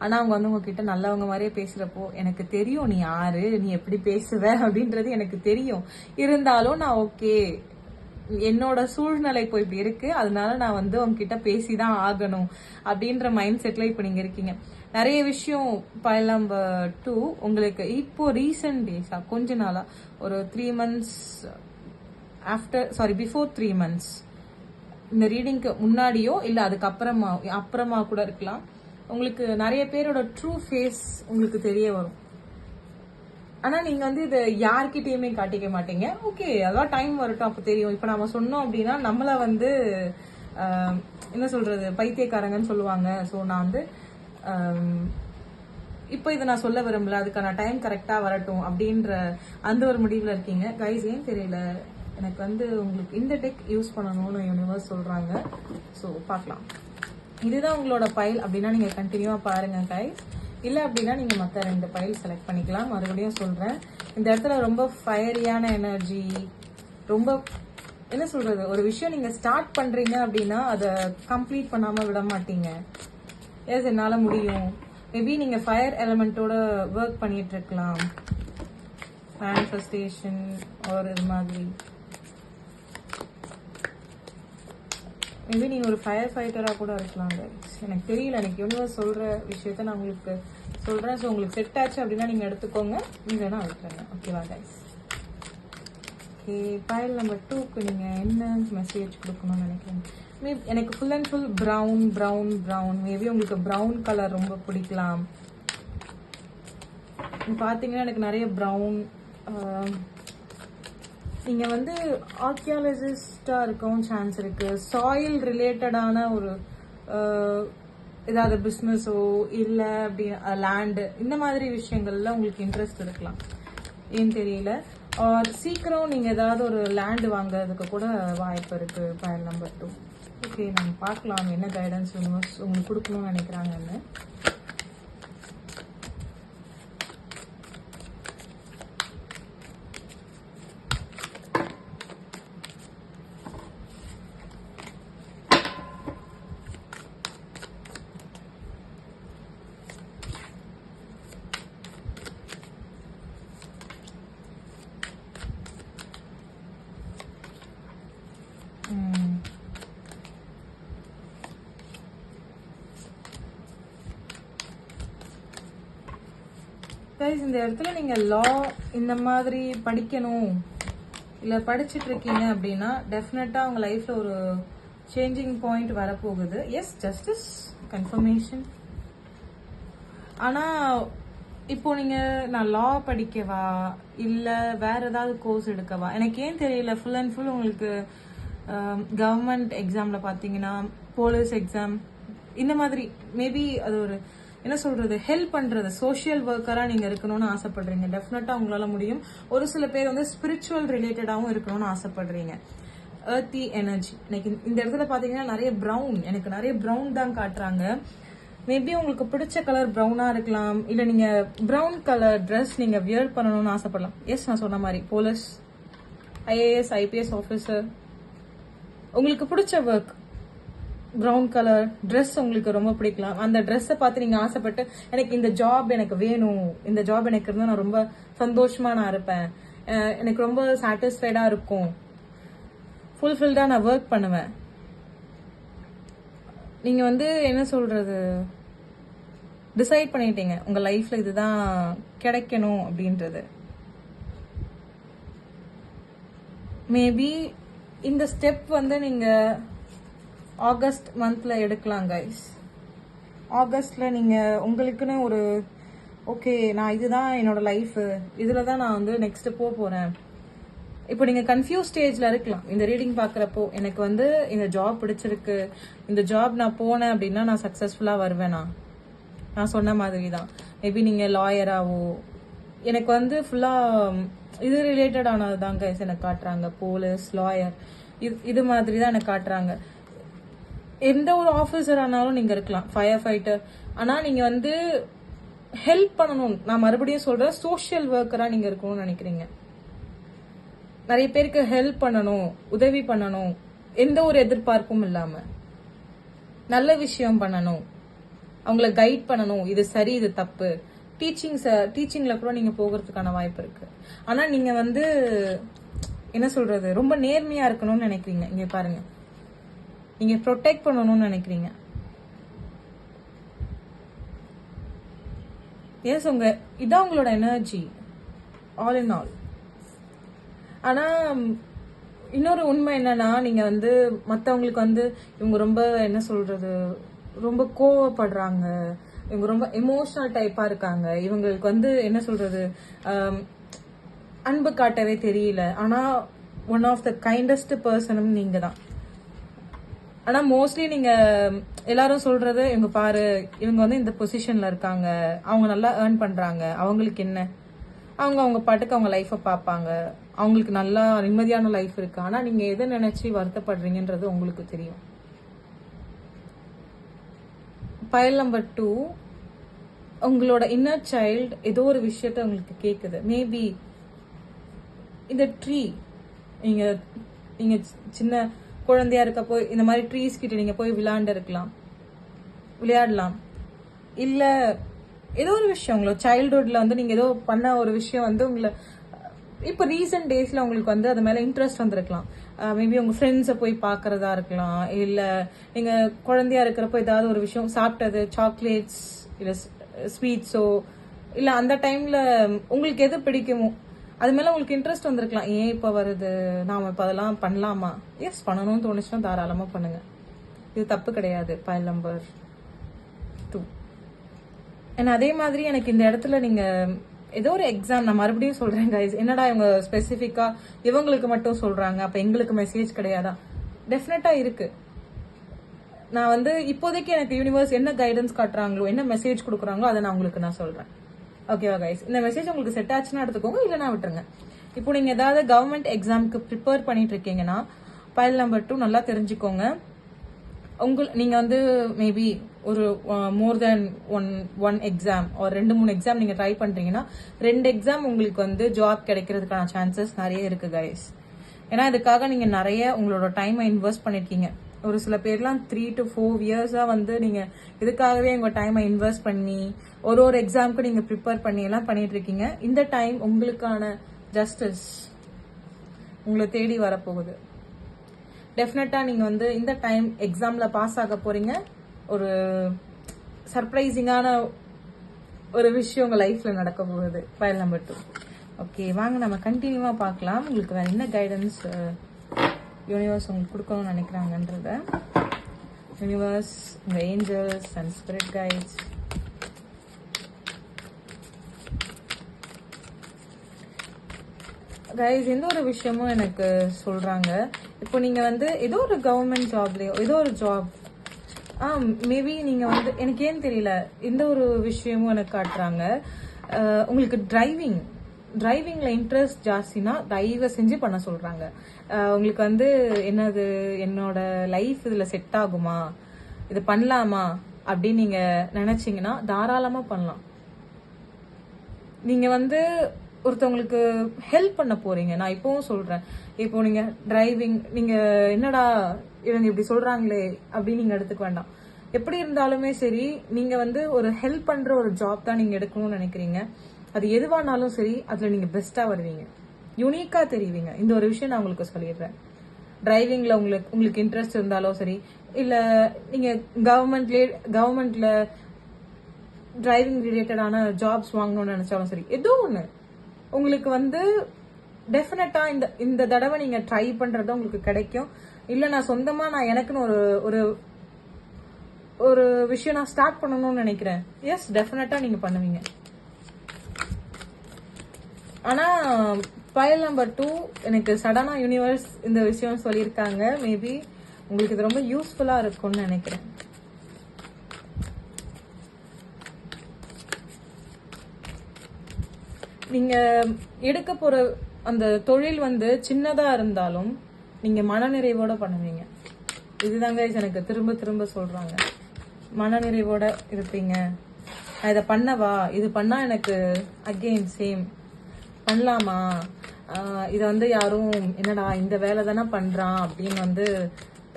ஆனா அவங்க வந்து உங்ககிட்ட நல்லவங்க மாதிரியே பேசுறப்போ, எனக்கு தெரியும் நீ யாரு, நீ எப்படி பேசுவ அப்படின்றது எனக்கு தெரியும், இருந்தாலும் நான் ஓகே, என்னோட சூழ்நிலை இப்போ இப்படி இருக்கு, அதனால நான் வந்து உங்ககிட்ட பேசிதான் ஆகணும் அப்படின்ற மைண்ட் செட்ல இப்போ நீங்க இருக்கீங்க. நிறைய விஷயம் பைல் நம்பர் 2 உங்களுக்கு இப்போ ரீசெண்ட் டேஸா, கொஞ்ச நாளா, ஒரு 3 months பிஃபோர் 3 months, இந்த ரீடிங்க்கு முன்னாடியோ இல்ல அதுக்கு அப்புறமா கூட இருக்கலாம், உங்களுக்கு நிறைய பேரோட ட்ரூ ஃபேஸ் உங்களுக்கு தெரிய வரும். ஆனா நீங்க வந்து இதை யார்கிட்டயுமே காட்டிக்க மாட்டீங்க. ஓகே, அதான் டைம் வரட்டும், அப்ப தெரியும். இப்ப நாம சொன்னோம் அப்படின்னா நம்மள வந்து என்ன சொல்றது, பைத்தியக்காரங்கன்னு சொல்லுவாங்க. ஸோ நான் வந்து இப்போ இதை நான் சொல்ல விரும்பல, அதுக்கான டைம் கரெக்டா வரட்டும் அப்படின்ற அந்த ஒரு முடிவுல இருக்கீங்க. கைஸ், ஏன் தெரியல, எனக்கு வந்து உங்களுக்கு இந்த டெக் யூஸ் பண்ணணும்னு யூனிவர்ஸ் சொல்றாங்க. ஸோ பார்க்கலாம். இதுதான் உங்களோட பைல் அப்படின்னா நீங்க கண்டினியூவா பாருங்க கைஸ். இல்ல அப்படின்னா நீங்க மற்ற 2 பைல் செலக்ட் பண்ணிக்கலாம். மறுபடியும் சொல்றேன், இந்த இடத்துல ரொம்ப ஃபயரியான எனர்ஜி, ரொம்ப என்ன சொல்றது, ஒரு விஷயம் நீங்க ஸ்டார்ட் பண்றீங்க அப்படின்னா அதை கம்ப்ளீட் பண்ணாம விட மாட்டீங்க. எஸ், என்னால முடியும். மேபி நீங்க ஃபயர் எலிமெண்டோட ஒர்க் பண்ணிட்டு இருக்கலாம், மேனிஃபெஸ்டேஷன் ஒரு இது மாதிரி. மேபி நீங்க ஒரு ஃபயர் ஃபைட்டரா கூட இருக்கலாம். எனக்கு தெரியல, எனக்கு யூனிவர்ஸ் சொல்ற விஷயத்த நான் உங்களுக்கு சொல்றேன். ஸோ உங்களுக்கு செட் ஆச்சு அப்படின்னா நீங்க எடுத்துக்கோங்க, இல்லைன்னா விட்டுருங்க. ஓகேவா கைஸ்? ஓகே, பைல் நம்பர் 2க்கு நீங்க என்ன மெசேஜ் கொடுக்கணும்னு நினைக்கிறீங்க? எனக்கு full and full brown. Maybe உங்களுக்கு ப்ரௌன் கலர் ரொம்ப பிடிக்கலாம். பாத்தீங்கன்னா எனக்கு நிறைய ப்ரௌன், நீங்க வந்து ஆர்கியாலஜிஸ்டா இருக்கவும் சான்ஸ் இருக்கு. சாயில் ரிலேட்டடான ஒரு ஏதாவது பிஸ்னஸோ இல்ல அப்படி லேண்டு, இந்த மாதிரி விஷயங்கள்ல உங்களுக்கு இன்ட்ரெஸ்ட் இருக்கலாம், ஏன்னு தெரியல. சீக்கிரம் நீங்க ஏதாவது ஒரு லேண்ட் வாங்குறதுக்கு கூட வாய்ப்பு இருக்கு பைல் நம்பர் 2. ஓகே, நம்ம பார்க்கலாம் என்ன கைடன்ஸ் யூனிவர்ஸ் உங்களுக்கு கொடுக்கணும்னு நினைக்கிறாங்கன்னு. கைஸ், இந்த இடத்துல நீங்க லா இந்த மாதிரி படிக்கணும் இல்ல படிச்சுட்டு இருக்கீங்க அப்படின்னா டெஃபினட்டா உங்க லைஃப்ல ஒரு சேஞ்சிங் பாயிண்ட் வரப்போகுது. Yes, justice confirmation. ஆனா இப்போ நீங்க நான் லா படிக்கவா இல்ல வேற ஏதாவது கோர்ஸ் எடுக்கவா, எனக்கு ஏன் தெரியல. ஃபுல் அண்ட் ஃபுல் உங்களுக்கு கவர்மெண்ட் எக்ஸாம்ல பாத்தீங்கன்னா போலீஸ் எக்ஸாம் இந்த மாதிரி, மேபி அது ஒரு என்ன சொல்றது, ஹெல்ப் பண்றது, சோஷியல் ஒர்க்கரா நீங்க இருக்கணும்னு ஆசைப்படுறீங்க. டெஃபினட்டா உங்களால முடியும். ஒரு சில பேர் வந்து ஸ்பிரிச்சுவல் ரிலேட்டடாவும் இருக்கணும்னு ஆசைப்படுறீங்க. earthy energy. எனக்கு இந்த இடத்துல பாத்தீங்கன்னா நிறைய ப்ரௌன், எனக்கு நிறைய ப்ரௌன் தான் காட்டுறாங்க. மேபி உங்களுக்கு பிடிச்ச கலர் ப்ரௌனா இருக்கலாம், இல்ல நீங்க ப்ரௌன் கலர் ட்ரெஸ் நீங்க வியர் பண்ணணும்னு ஆசைப்படலாம். எஸ், நான் சொன்ன மாதிரி போலீஸ், IAS, IPS ஆஃபீஸர், உங்களுக்கு பிடிச்ச ஒர்க், ப்ரௌன் கலர் ட்ரெஸ் உங்களுக்கு ரொம்ப பிடிக்கலாம். அந்த ட்ரெஸ்ஸை பார்த்து நீங்க ஆசைப்பட்டு எனக்கு இந்த ஜாப் எனக்கு வேணும், இந்த ஜாப் எனக்கு இருந்தா நான் ரொம்ப சந்தோஷமா நான் இருப்பேன், எனக்கு ரொம்ப சாட்டிஸ்ஃபைடா இருக்கும், ஃபுல்ஃபில்டா நான் ஒர்க் பண்ணுவேன், நீங்க வந்து என்ன சொல்றது, டிசைட் பண்ணிட்டீங்க உங்க லைஃப்ல இதுதான் கிடைக்கணும் அப்படின்றது. மேபி இந்த ஸ்டெப் வந்து நீங்க ஆகஸ்ட் மந்த்ல எடுக்கலாம் கைஸ். ஆகஸ்ட்ல நீங்க உங்களுக்குன்னு ஒரு ஓகே, நான் இதுதான் என்னோட லைஃப், இதுல தான் நான் வந்து நெக்ஸ்ட் போறேன். இப்போ நீங்க கன்ஃபியூஸ் ஸ்டேஜ்ல இருக்கலாம் இந்த ரீடிங் பாக்குறப்போ. எனக்கு வந்து இந்த ஜாப் பிடிச்சிருக்கு, இந்த ஜாப் நான் போனேன் அப்படின்னா நான் சக்சஸ்ஃபுல்லா வருவேனா, நான் சொன்ன மாதிரி தான். மேபி நீங்க லாயராவோ, எனக்கு வந்து ஃபுல்லா இது ரிலேட்டட் ஆனது தாங்க எனக்கு காட்டுறாங்க. போலீஸ், லாயர், இது மாதிரி தான் எனக்கு காட்டுறாங்க. எந்த ஒரு ஆஃபீஸர் ஆனாலும் நீங்க இருக்கலாம், ஃபயர் ஃபைட்டர். ஆனா நீங்க வந்து ஹெல்ப் பண்ணணும். நான் மறுபடியும் சொல்றேன், சோஷியல் ஒர்க்கரா நீங்க இருக்கணும்னு நினைக்கிறீங்க. நிறைய பேருக்கு ஹெல்ப் பண்ணணும், உதவி பண்ணணும், எந்த ஒரு எதிர்பார்ப்பும் இல்லாம நல்ல விஷயம் பண்ணணும், அவங்கள கைட் பண்ணணும், இது சரி இது தப்பு. டீச்சிங்ல கூட நீங்க போகிறதுக்கான வாய்ப்பு இருக்கு. ஆனா நீங்க வந்து என்ன சொல்றது, ரொம்ப நேர்மையா இருக்கணும்னு நினைக்கிறீங்க. இங்க பாருங்க, நீங்க ப்ரொடெக்ட் பண்ணணும்னு நினைக்கிறீங்க. எஸ், இதான் உங்களோட எனர்ஜி ஆல் இன் ஆல். ஆனா இன்னொரு உண்மை என்னன்னா, நீங்க வந்து மத்தவங்களுக்கு வந்து இவங்க ரொம்ப என்ன சொல்றது, ரொம்ப கோவப்படுறாங்க, இவங்க ரொம்ப எமோஷனல் டைப்பா இருக்காங்க, இவங்களுக்கு வந்து என்ன சொல்றது, அன்பு காட்டவே தெரியல. ஆனா ஒன் ஆஃப் த கைண்டஸ்ட் பர்சனும் நீங்க தான். ஆனா மோஸ்ட்லி நீங்க எல்லாரும் சொல்றது, இவங்க பாரு, இவங்க வந்து இந்த பொசிஷன்ல இருக்காங்க, அவங்க நல்லா ஏர்ன் பண்றாங்க, அவங்களுக்கு என்ன, அவங்க பாட்டுக்கு அவங்க லைஃப பாப்பாங்க, அவங்களுக்கு நல்லா நிம்மதியான லைஃப் இருக்கு. ஆனா நீங்க எதை நினைச்சு வருத்தப்படுறீங்கன்றது உங்களுக்கு தெரியும். பைல் நம்பர் 2, உங்களோட இன்னர் சைல்டு ஏதோ ஒரு விஷயத்த உங்களுக்கு கேக்குது. மேபி இந்த ட்ரீ, நீங்க சின்ன குழந்தையா இருக்கப்போ இந்த மாதிரி ட்ரீஸ் கிட்ட நீங்க போய் விளையாடலாம். இல்ல ஏதோ ஒரு விஷயம் உங்களோட சைல்ட்ஹுட்ல வந்து நீங்க ஏதோ பண்ண ஒரு விஷயம் வந்து உங்களை இப்ப ரீசெண்ட் டேஸ்ல உங்களுக்கு வந்து அது மேல இன்ட்ரெஸ்ட் வந்திருக்கலாம். மேபி உங்க ஃப்ரெண்ட்ஸை போய் பாக்குறதா இருக்கலாம், இல்ல நீங்க குழந்தையா இருக்கிறப்போ ஏதாவது ஒரு விஷயம் சாப்பிட்டது, சாக்லேட்ஸ் இல்ல ஸ்வீட்ஸோ, இல்ல அந்த டைம்ல உங்களுக்கு எது பிடிக்குமோ அது மேல உங்களுக்கு இன்ட்ரெஸ்ட் வந்திருக்கலாம். ஏன் இப்ப வருது, நாம இப்ப அதெல்லாம் பண்ணலாமா? எஸ், பண்ணணும்னு தோணுச்சுன்னா தாராளமா பண்ணுங்க, இது தப்பு கிடையாது. File number 2. ஏன்னா அதே மாதிரி எனக்கு இந்த இடத்துல நீங்க ஏதோ ஒரு எக்ஸாம், நான் மறுபடியும் சொல்றேன் கைஸ், என்னடா இவங்க ஸ்பெசிஃபிக்கா இவங்களுக்கு மட்டும் சொல்றாங்க, அப்ப எங்களுக்கு மெசேஜ் கிடையாதா? டெஃபினட்டா இருக்கு. நான் வந்து இப்போதைக்கு எனக்கு யூனிவர்ஸ் என்ன கைடன்ஸ் காட்டுறாங்களோ, என்ன மெசேஜ் கொடுக்குறாங்களோ அதை நான் உங்களுக்கு நான் சொல்றேன். ஓகேவா கைஸ்? இந்த மெசேஜ் உங்களுக்கு செட் ஆச்சுன்னா எடுத்துக்கோங்க, இல்லைன்னா விட்டுருங்க. இப்போ நீங்க ஏதாவது கவர்மெண்ட் எக்ஸாமுக்கு ப்ரிப்பேர் பண்ணிட்டு இருக்கீங்கன்னா பைல் நம்பர் 2 நல்லா தெரிஞ்சுக்கோங்க. நீங்க வந்து மேபி ஒரு மோர் தென் ஒன் எக்ஸாம் ஒரு 2-3 எக்ஸாம் நீங்க ட்ரை பண்றீங்கன்னா 2 எக்ஸாம் உங்களுக்கு வந்து ஜாப் கிடைக்கிறதுக்கான சான்சஸ் நிறைய இருக்கு கைஸ். ஏன்னா இதுக்காக நீங்க நிறைய உங்களோட டைமை இன்வெஸ்ட் பண்ணிருக்கீங்க. ஒரு சில பேர்லாம் 3 to 4 இயர்ஸா வந்து நீங்க இதுக்காகவே உங்க டைமை இன்வெஸ்ட் பண்ணி ஒரு எக்ஸாமுக்கு நீங்க ப்ரிப்பேர் பண்ணி எல்லாம் பண்ணிட்டு இருக்கீங்க. இந்த டைம் உங்களுக்கான ஜஸ்டிஸ் உங்களை தேடி வரப்போகுது. டெஃபினட்டா நீங்க வந்து இந்த டைம் எக்ஸாம்ல பாஸ் ஆக போறீங்க. ஒரு சர்ப்ரைசிங்கான ஒரு விஷயம் உங்க லைஃப்ல நடக்க போகுது. File number 2. ஓகே, வாங்க நம்ம கண்டினியூவா பார்க்கலாம். உங்களுக்கு வேற என்ன கைடன்ஸ் யூனிவர்ஸ் உங்களுக்கு கொடுக்கணும்னு நினைக்கிறாங்கன்றத. யூனிவர்ஸ், உங்க angels and spirit guides, guys எந்த ஒரு விஷயமும் எனக்கு சொல்றாங்க. இப்போ நீங்க வந்து ஏதோ ஒரு கவர்மெண்ட் ஜாப்லயோ ஏதோ ஒரு ஜாப், மேபி நீங்க வந்து எனக்கு ஏன் தெரியல எந்த ஒரு விஷயமும் எனக்கு காட்டுறாங்க. உங்களுக்கு டிரைவிங்ல இன்ட்ரெஸ்ட் ஜாஸ்தினா தயவு செஞ்சு பண்ண சொல்றாங்க. உங்களுக்கு வந்து என்னது, என்னோட லைஃப் இதுல செட் ஆகுமா, இது பண்ணலாமா அப்படின்னு நீங்க நினைச்சீங்கன்னா தாராளமா பண்ணலாம். நீங்க வந்து ஒருத்தவங்களுக்கு ஹெல்ப் பண்ண போறீங்க. நான் இப்பவும் சொல்றேன், இப்போ நீங்க டிரைவிங், நீங்க என்னடா இவங்க இப்படி சொல்றாங்களே அப்படின்னு நீங்க எடுத்துக்க வேண்டாம். எப்படி இருந்தாலுமே சரி, நீங்க வந்து ஒரு ஹெல்ப் பண்ற ஒரு ஜாப் தான் நீங்க எடுக்கணும்னு நினைக்கிறீங்க. அது எதுவானாலும் சரி, அதுல நீங்க பெஸ்டா வருவீங்க, யூனிக்கா தெரிவிங்க. இந்த ஒரு விஷயம் நான் உங்களுக்கு சொல்லிடுறேன். டிரைவிங்ல உங்களுக்கு இன்ட்ரெஸ்ட் இருந்தாலும் சரி, இல்ல நீங்க கவர்மெண்ட்ல டிரைவிங் ரிலேட்டடான ஜாப்ஸ் வாங்கணும்னு நினைச்சாலும் சரி, ஏதோ ஒண்ணு உங்களுக்கு வந்து டெஃபினட்டா இந்த தடவை நீங்க ட்ரை பண்றது உங்களுக்கு கிடைக்கும். இல்ல நான் சொந்தமா நான் எனக்குன்னு ஒரு ஒரு ஒரு விஷயம் நான் ஸ்டார்ட் பண்ணணும்னு நினைக்கிறேன். எஸ், டெஃபினட்டா நீங்க பண்ணுவீங்க. ஆனா ஃபைல் நம்பர் 2 எனக்கு சடனா யூனிவர்ஸ் இந்த விஷயம் சொல்லியிருக்காங்க. மேபி உங்களுக்கு இது ரொம்ப யூஸ்ஃபுல்லா இருக்கும்னு நினைக்கிறேன். நீங்க எடுக்க போற அந்த தொழில் வந்து சின்னதா இருந்தாலும் நீங்க மனநிறைவோட பண்ணுவீங்க. இதுதாங்க எனக்கு திரும்ப திரும்ப சொல்றாங்க. மனநிறைவோட இருப்பீங்க. நான் இதை பண்ணவா, இது பண்ணா எனக்கு அகெயின் சேம் பண்ணலாமா, இதை வந்து யாரும் என்னடா இந்த வேலை தானே பண்றான் அப்படின்னு வந்து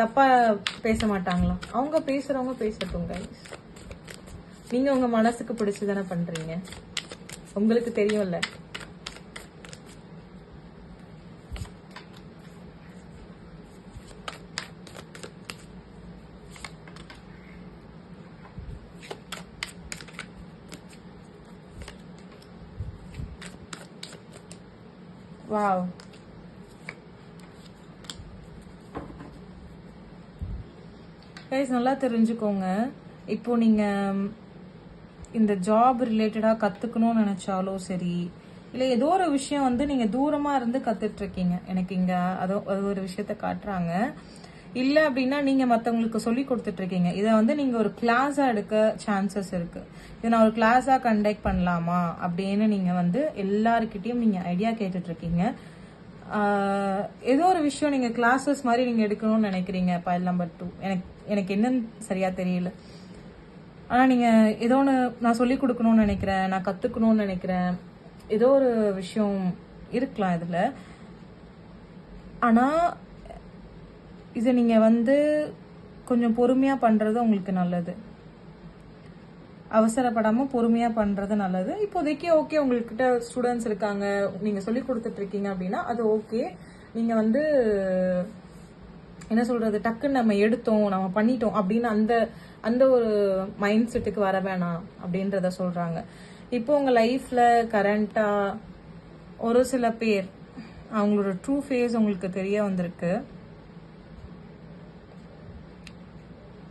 தப்பா பேச மாட்டாங்களா? அவங்க பேசுறவங்க பேசட்டும் கைஸ். நீங்க உங்க மனசுக்கு பிடிச்சுதானே பண்றீங்க, உங்களுக்கு தெரியும்ல. வாவ், கைஸ் நல்லா தெரிஞ்சுக்கோங்க. இப்போ நீங்க இந்த ஜாப் ரிலேட்டடா கத்துக்கணும்னு நினைச்சாலும் சரி, இல்ல ஏதோ ஒரு விஷயம் வந்து நீங்க தூரமா இருந்து கத்துட்டு இருக்கீங்க, எனக்கு இங்க அது ஒரு விஷயத்த காட்டுறாங்க. இல்ல அப்படின்னா நீங்க மத்தவங்களுக்கு சொல்லி கொடுத்துட்டு இருக்கீங்க. இதை வந்து நீங்க ஒரு கிளாஸா எடுக்க சான்சஸ் இருக்கு. இதை நான் ஒரு கிளாஸா கண்டக்ட் பண்ணலாமா அப்படின்னு நீங்க வந்து எல்லாருக்கிட்டையும் நீங்க ஐடியா கேட்டுட்டு இருக்கீங்க. ஏதோ ஒரு விஷயம் நீங்க கிளாஸஸ் மாதிரி நீங்க எடுக்கணும்னு நினைக்கிறீங்க. ஃபைல் நம்பர் 2 எனக்கு என்னன்னு சரியா தெரியல. ஆனா நீங்க ஏதோ ஒன்று நான் சொல்லி கொடுக்கணும்னு நினைக்கிறேன், நான் கத்துக்கணும்னு நினைக்கிறேன், ஏதோ ஒரு விஷயம் இருக்கலாம் இதுல. ஆனா இதை நீங்க வந்து கொஞ்சம் பொறுமையா பண்றது உங்களுக்கு நல்லது. அவசரப்படாம பொறுமையா பண்றது நல்லது. இப்போதைக்கு ஓகே, உங்ககிட்ட ஸ்டூடெண்ட்ஸ் இருக்காங்க, நீங்க சொல்லி கொடுத்துட்டு இருக்கீங்க அப்படின்னா அது ஓகே. நீங்க வந்து என்ன சொல்றது, டக்குன்னு நம்ம எடுத்தோம் நம்ம பண்ணிட்டோம் அப்படின்னு அந்த ஒரு மைண்ட் செட்டுக்கு வர வேணாம் அப்படின்றத சொல்றாங்க. இப்போ உங்க லைஃப்ல கரண்டா ஒரு சில பேர் அவங்களோட ட்ரூ ஃபேஸ் உங்களுக்கு தெரிய வந்திருக்கு.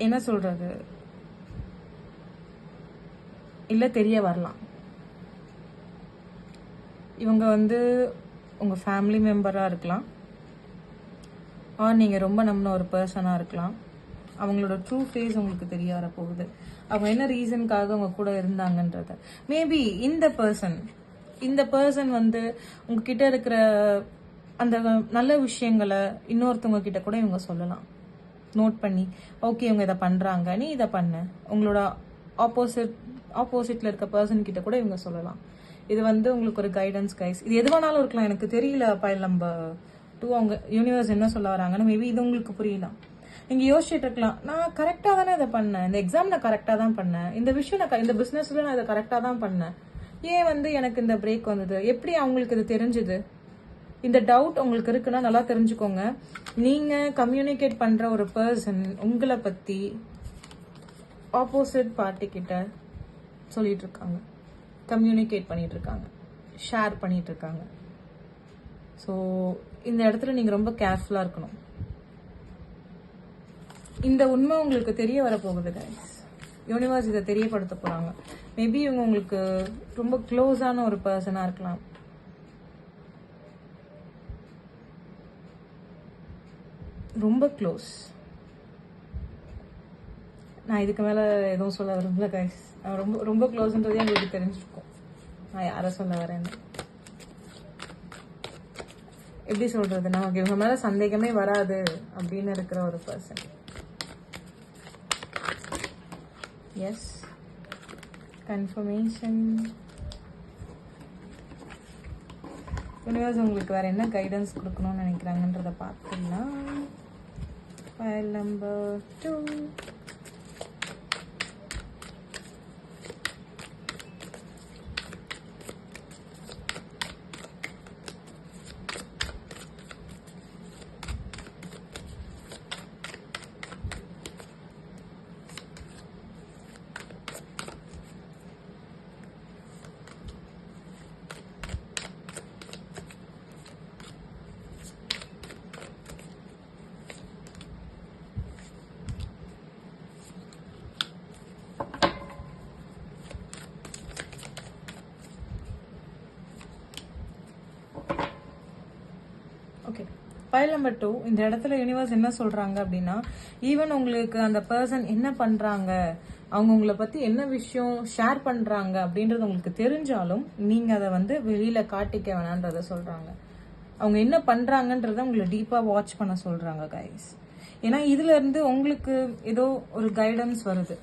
என்ன சொல்றது, இல்ல தெரிய வரலாம். இவங்க வந்து உங்க ஃபேமிலி மெம்பரா இருக்கலாம், நீங்க ரொம்ப நம்பின ஒரு பர்சனா இருக்கலாம். அவங்களோட ட்ரூ ஃபேஸ் உங்களுக்கு தெரிய வர போகுது. அவங்க என்ன ரீசனுக்காக அவங்க கூட இருந்தாங்கன்றத. மேபி இந்த பர்சன் வந்து உங்ககிட்ட இருக்கிற அந்த நல்ல விஷயங்களை இன்னொருத்தவங்க கிட்ட கூட இவங்க சொல்லலாம். நோட் பண்ணி ஓகே இவங்க இதை பண்றாங்க, நீ இதை பண்ண, உங்களோட ஆப்போசிட்ல இருக்க பர்சன் கிட்ட கூட இவங்க சொல்லலாம். இது வந்து உங்களுக்கு ஒரு கைடன்ஸ் கைஸ். இது எது வேணாலும் இருக்கலாம், எனக்கு தெரியல. ஃபைல் நம்பர் 2 அவங்க யூனிவர்ஸ் என்ன சொல்ல வராங்கன்னு மேபி இது உங்களுக்கு புரியலாம். நீங்க யோசிச்சுட்டு இருக்கலாம், நான் கரெக்டா தானே இதை பண்ணேன், இந்த எக்ஸாம் நான் கரெக்டா தான் பண்ணேன், இந்த விஷயம் இந்த பிசினஸ்ல நான் இதை கரெக்டா தான் பண்ணேன், ஏன் வந்து எனக்கு இந்த பிரேக் வந்தது, எப்படி அவங்களுக்கு இது தெரிஞ்சது? இந்த டவுட் உங்களுக்கு இருக்குன்னா நல்லா தெரிஞ்சுக்கோங்க. நீங்க கம்யூனிகேட் பண்ற ஒரு பர்சன் உங்களை பத்தி ஆப்போசிட் பார்ட்டி கிட்ட சொல்லிட்டு இருக்காங்க, கம்யூனிகேட் பண்ணிட்டு இருக்காங்க, ஷேர் பண்ணிட்டு இருக்காங்க. ஸோ இந்த இடத்துல நீங்க ரொம்ப கேர்ஃபுல்லா இருக்கணும். இந்த உண்மை உங்களுக்கு தெரிய வர போகுது கைஸ். யூனிவர்ஸ் இதை தெரியப்படுத்த போறாங்க. மேபி இவங்க உங்களுக்கு ரொம்ப க்ளோஸான ஒரு பர்சனா இருக்கலாம். ரொம்ப க்ளோஸ். நான் இதுக்கு மேல எதுவும் சொல்ல விரும்பல கைஸ். ரொம்ப ரொம்ப க்ளோஸ்ன்றதே உங்களுக்கு தெரிஞ்சிருக்கும் நான் யாரை சொல்ல வரேன்னு. எப்படி சொல்றது, நமக்கு இவங்க மேல சந்தேகமே வராது அப்படின்னு இருக்கிற ஒரு பர்சன். S, confirmation. யூனிவர்ஸ் உங்களுக்கு வேற என்ன கைடன்ஸ் கொடுக்கணும்னு நினைக்கிறாங்கன்றத பார்த்துக்கலாம். File number 2. Okay, file number 2. இந்த இடத்துல யூனிவர்ஸ் என்ன சொல்றாங்க அப்படின்னா, ஈவன் உங்களுக்கு அந்த பர்சன் என்ன பண்றாங்க, அவங்க உங்களை பத்தி என்ன விஷயம் ஷேர் பண்றாங்க அப்படின்றது உங்களுக்கு தெரிஞ்சாலும் நீங்க அதை வந்து வெளியில காட்டிக்க வேணான்றத சொல்றாங்க. அவங்க என்ன பண்றாங்கன்றத உங்களை டீப்பா வாட்ச் பண்ண சொல்றாங்க கைஸ். ஏன்னா இதுல இருந்து உங்களுக்கு ஏதோ ஒரு கைடன்ஸ் வருது.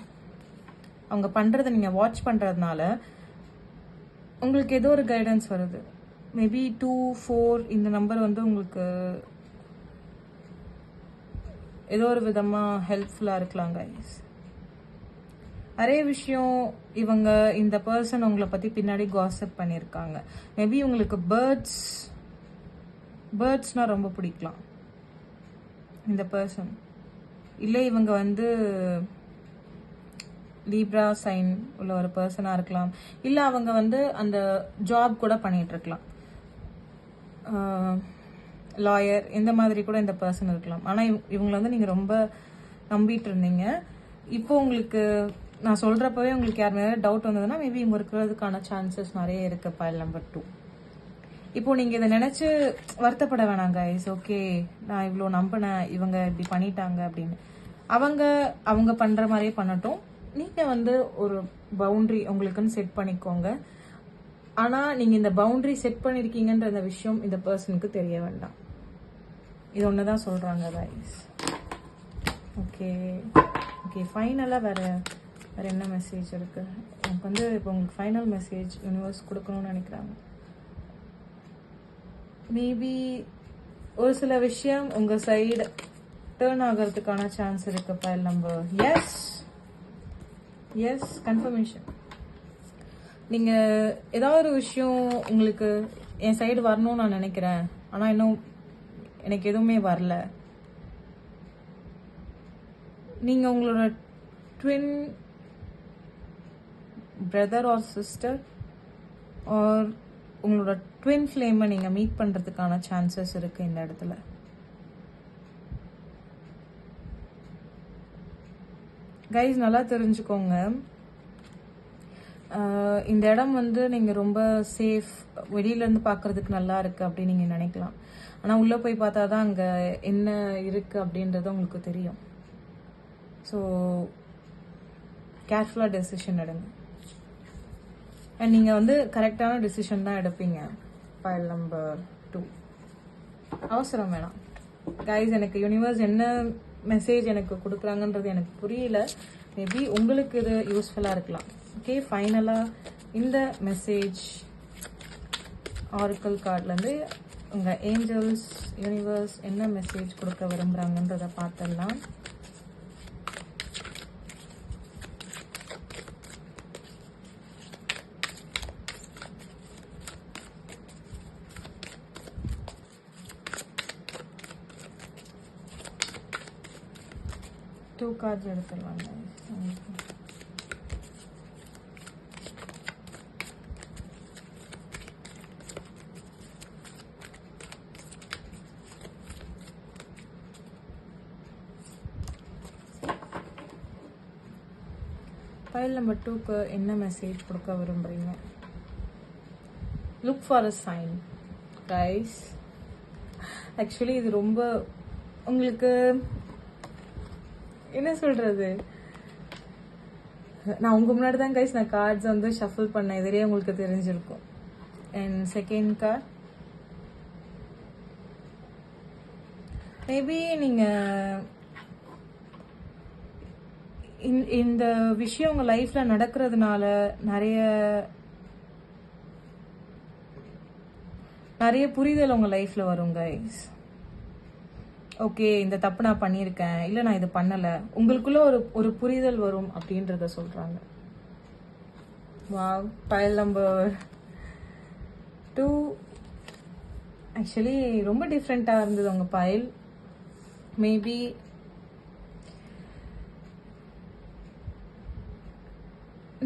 அவங்க பண்றதை நீங்க வாட்ச் பண்றதுனால உங்களுக்கு ஏதோ ஒரு கைடன்ஸ் வருது. மேபி 2, 4 இந்த நம்பர் வந்து உங்களுக்கு ஏதோ ஒரு விதமா ஹெல்ப்ஃபுல்லா இருக்கலாம் கைஸ். நிறைய விஷயம் இவங்க இந்த பர்சன் உங்களை பத்தி பின்னாடி காசிப் பண்ணியிருக்காங்க. மேபி உங்களுக்கு பேர்ட்ஸ்னா ரொம்ப பிடிக்கலாம் இந்த பர்சன். இல்லை இவங்க வந்து லீப்ரா சைன் உள்ள ஒரு பர்சனா இருக்கலாம். இல்ல அவங்க வந்து அந்த ஜாப் கூட பண்ணிட்டு இருக்கலாம், லாயர் இந்த மாதிரி கூட இந்த பர்சன் இருக்கலாம். ஆனா இவங்களை வந்து நீங்க ரொம்ப நம்பிட்டு இருந்தீங்க. இப்போ உங்களுக்கு நான் சொல்றப்பவே உங்களுக்கு யார் மேல டவுட் வந்ததுன்னா மேபி இவங்க இருக்கிறதுக்கான சான்சஸ் நிறைய இருக்கு. File number 2. இப்போ நீங்க இதை நினைச்சு வருத்தப்பட வேணாம் கைஸ். ஓகே, நான் இவ்வளோ நம்பினேன், இவங்க இப்படி பண்ணிட்டாங்க அப்படின்னு. அவங்க பண்ற மாதிரியே பண்ணட்டும். நீங்க வந்து ஒரு பவுண்டரி உங்களுக்குன்னு செட் பண்ணிக்கோங்க. ஆனா நீங்க இந்த பவுண்டரி செட் பண்ணிருக்கீங்கன்ற அந்த விஷயம் இந்த பர்சனுக்கு தெரிய வேண்டாம். இது ஒண்ணுதான் சொல்றாங்க கைஸ். ஓகே ஓகே, ஃபைனலா வேற என்ன மெசேஜ் இருக்கு? எனக்கு வந்து இப்போ உங்களுக்கு ஃபைனல் மெசேஜ் யூனிவர்ஸ் கொடுக்கணும்னு நினைக்கிறாங்க. மேபி ஒரு சில விஷயம் உங்க சைடு டேர்ன் ஆகிறதுக்கான சான்ஸ் இருக்கு. File number yes confirmation. நீங்க ஏதாவது ஒரு விஷயம் உங்களுக்கு என் சைடு வரணும்னு நான் நினைக்கிறேன், ஆனா இன்னும் எனக்கு எதுவுமே வரல. நீங்க உங்களோட twin brother or sister or உங்களோட ட்வின் ஃப்ளேமை நீங்க மீட் பண்றதுக்கான சான்சஸ் இருக்கு இந்த இடத்துல. கைஸ் நல்லா தெரிஞ்சுக்கோங்க, இந்த இடம் வந்து நீங்க ரொம்ப சேஃப், வெளியில இருந்து பாக்குறதுக்கு நல்லா இருக்கு அப்படின்னு நீங்க நினைக்கலாம். ஆனா உள்ள போய் பார்த்தாதான் அங்க என்ன இருக்கு அப்படின்றது உங்களுக்கு தெரியும். ஸோ கேர்ஃபுல்லா டெசிஷன் எடுங்க. அண்ட் நீங்க வந்து கரெக்டான டெசிஷன் தான் எடுப்பீங்க. File number 2. அவசரம் வேணாம் கைஸ். எனக்கு யூனிவர்ஸ் என்ன மெசேஜ் எனக்கு கொடுக்குறாங்கன்றது எனக்கு புரியல. மேபி உங்களுக்கு இது யூஸ்ஃபுல்லா இருக்கலாம். ஓகே, ஃபைனலா இந்த மெசேஜ் ஆரிக்கல் கார்ட்லேருந்து உங்க ஏஞ்சல்ஸ் யூனிவர்ஸ் என்ன மெசேஜ் கொடுக்க விரும்புறாங்கன்றத பார்த்துடலாம். டூ கார்ட்ஸ் எடுத்துடலாம். ஃபைல் நம்பர் 2க்கு என்ன மெசேஜ் கொடுக்க விரும்புறீங்க? Look for a sign guys. Actually இது ரொம்ப உங்களுக்கு என்ன சொல்றது, நான் உங்க முன்னாடி தான் கைஸ் நான் கார்ட்ஸ் வந்து ஷஃபிள் பண்ணேன். இதுலயே உங்களுக்கு தெரிஞ்சிருக்கும். அண்ட் செகண்ட் கார்ட், மேபி நீங்க இந்த விஷயம் உங்க லைஃப்ல நடக்கிறதுனால நிறைய புரிதல் உங்க லைஃப்ல வரும் கைஸ். ஓகே, இந்த தப்பு நான் பண்ணியிருக்கேன், இல்ல நான் இது பண்ணல, உங்களுக்குள்ள ஒரு புரிதல் வரும் அப்படின்றத சொல்றாங்க. வாவ், ஃபைல் நம்பர் 2 ஆக்சுவலி ரொம்ப டிஃப்ரெண்டா இருந்தது உங்க ஃபைல். மேபி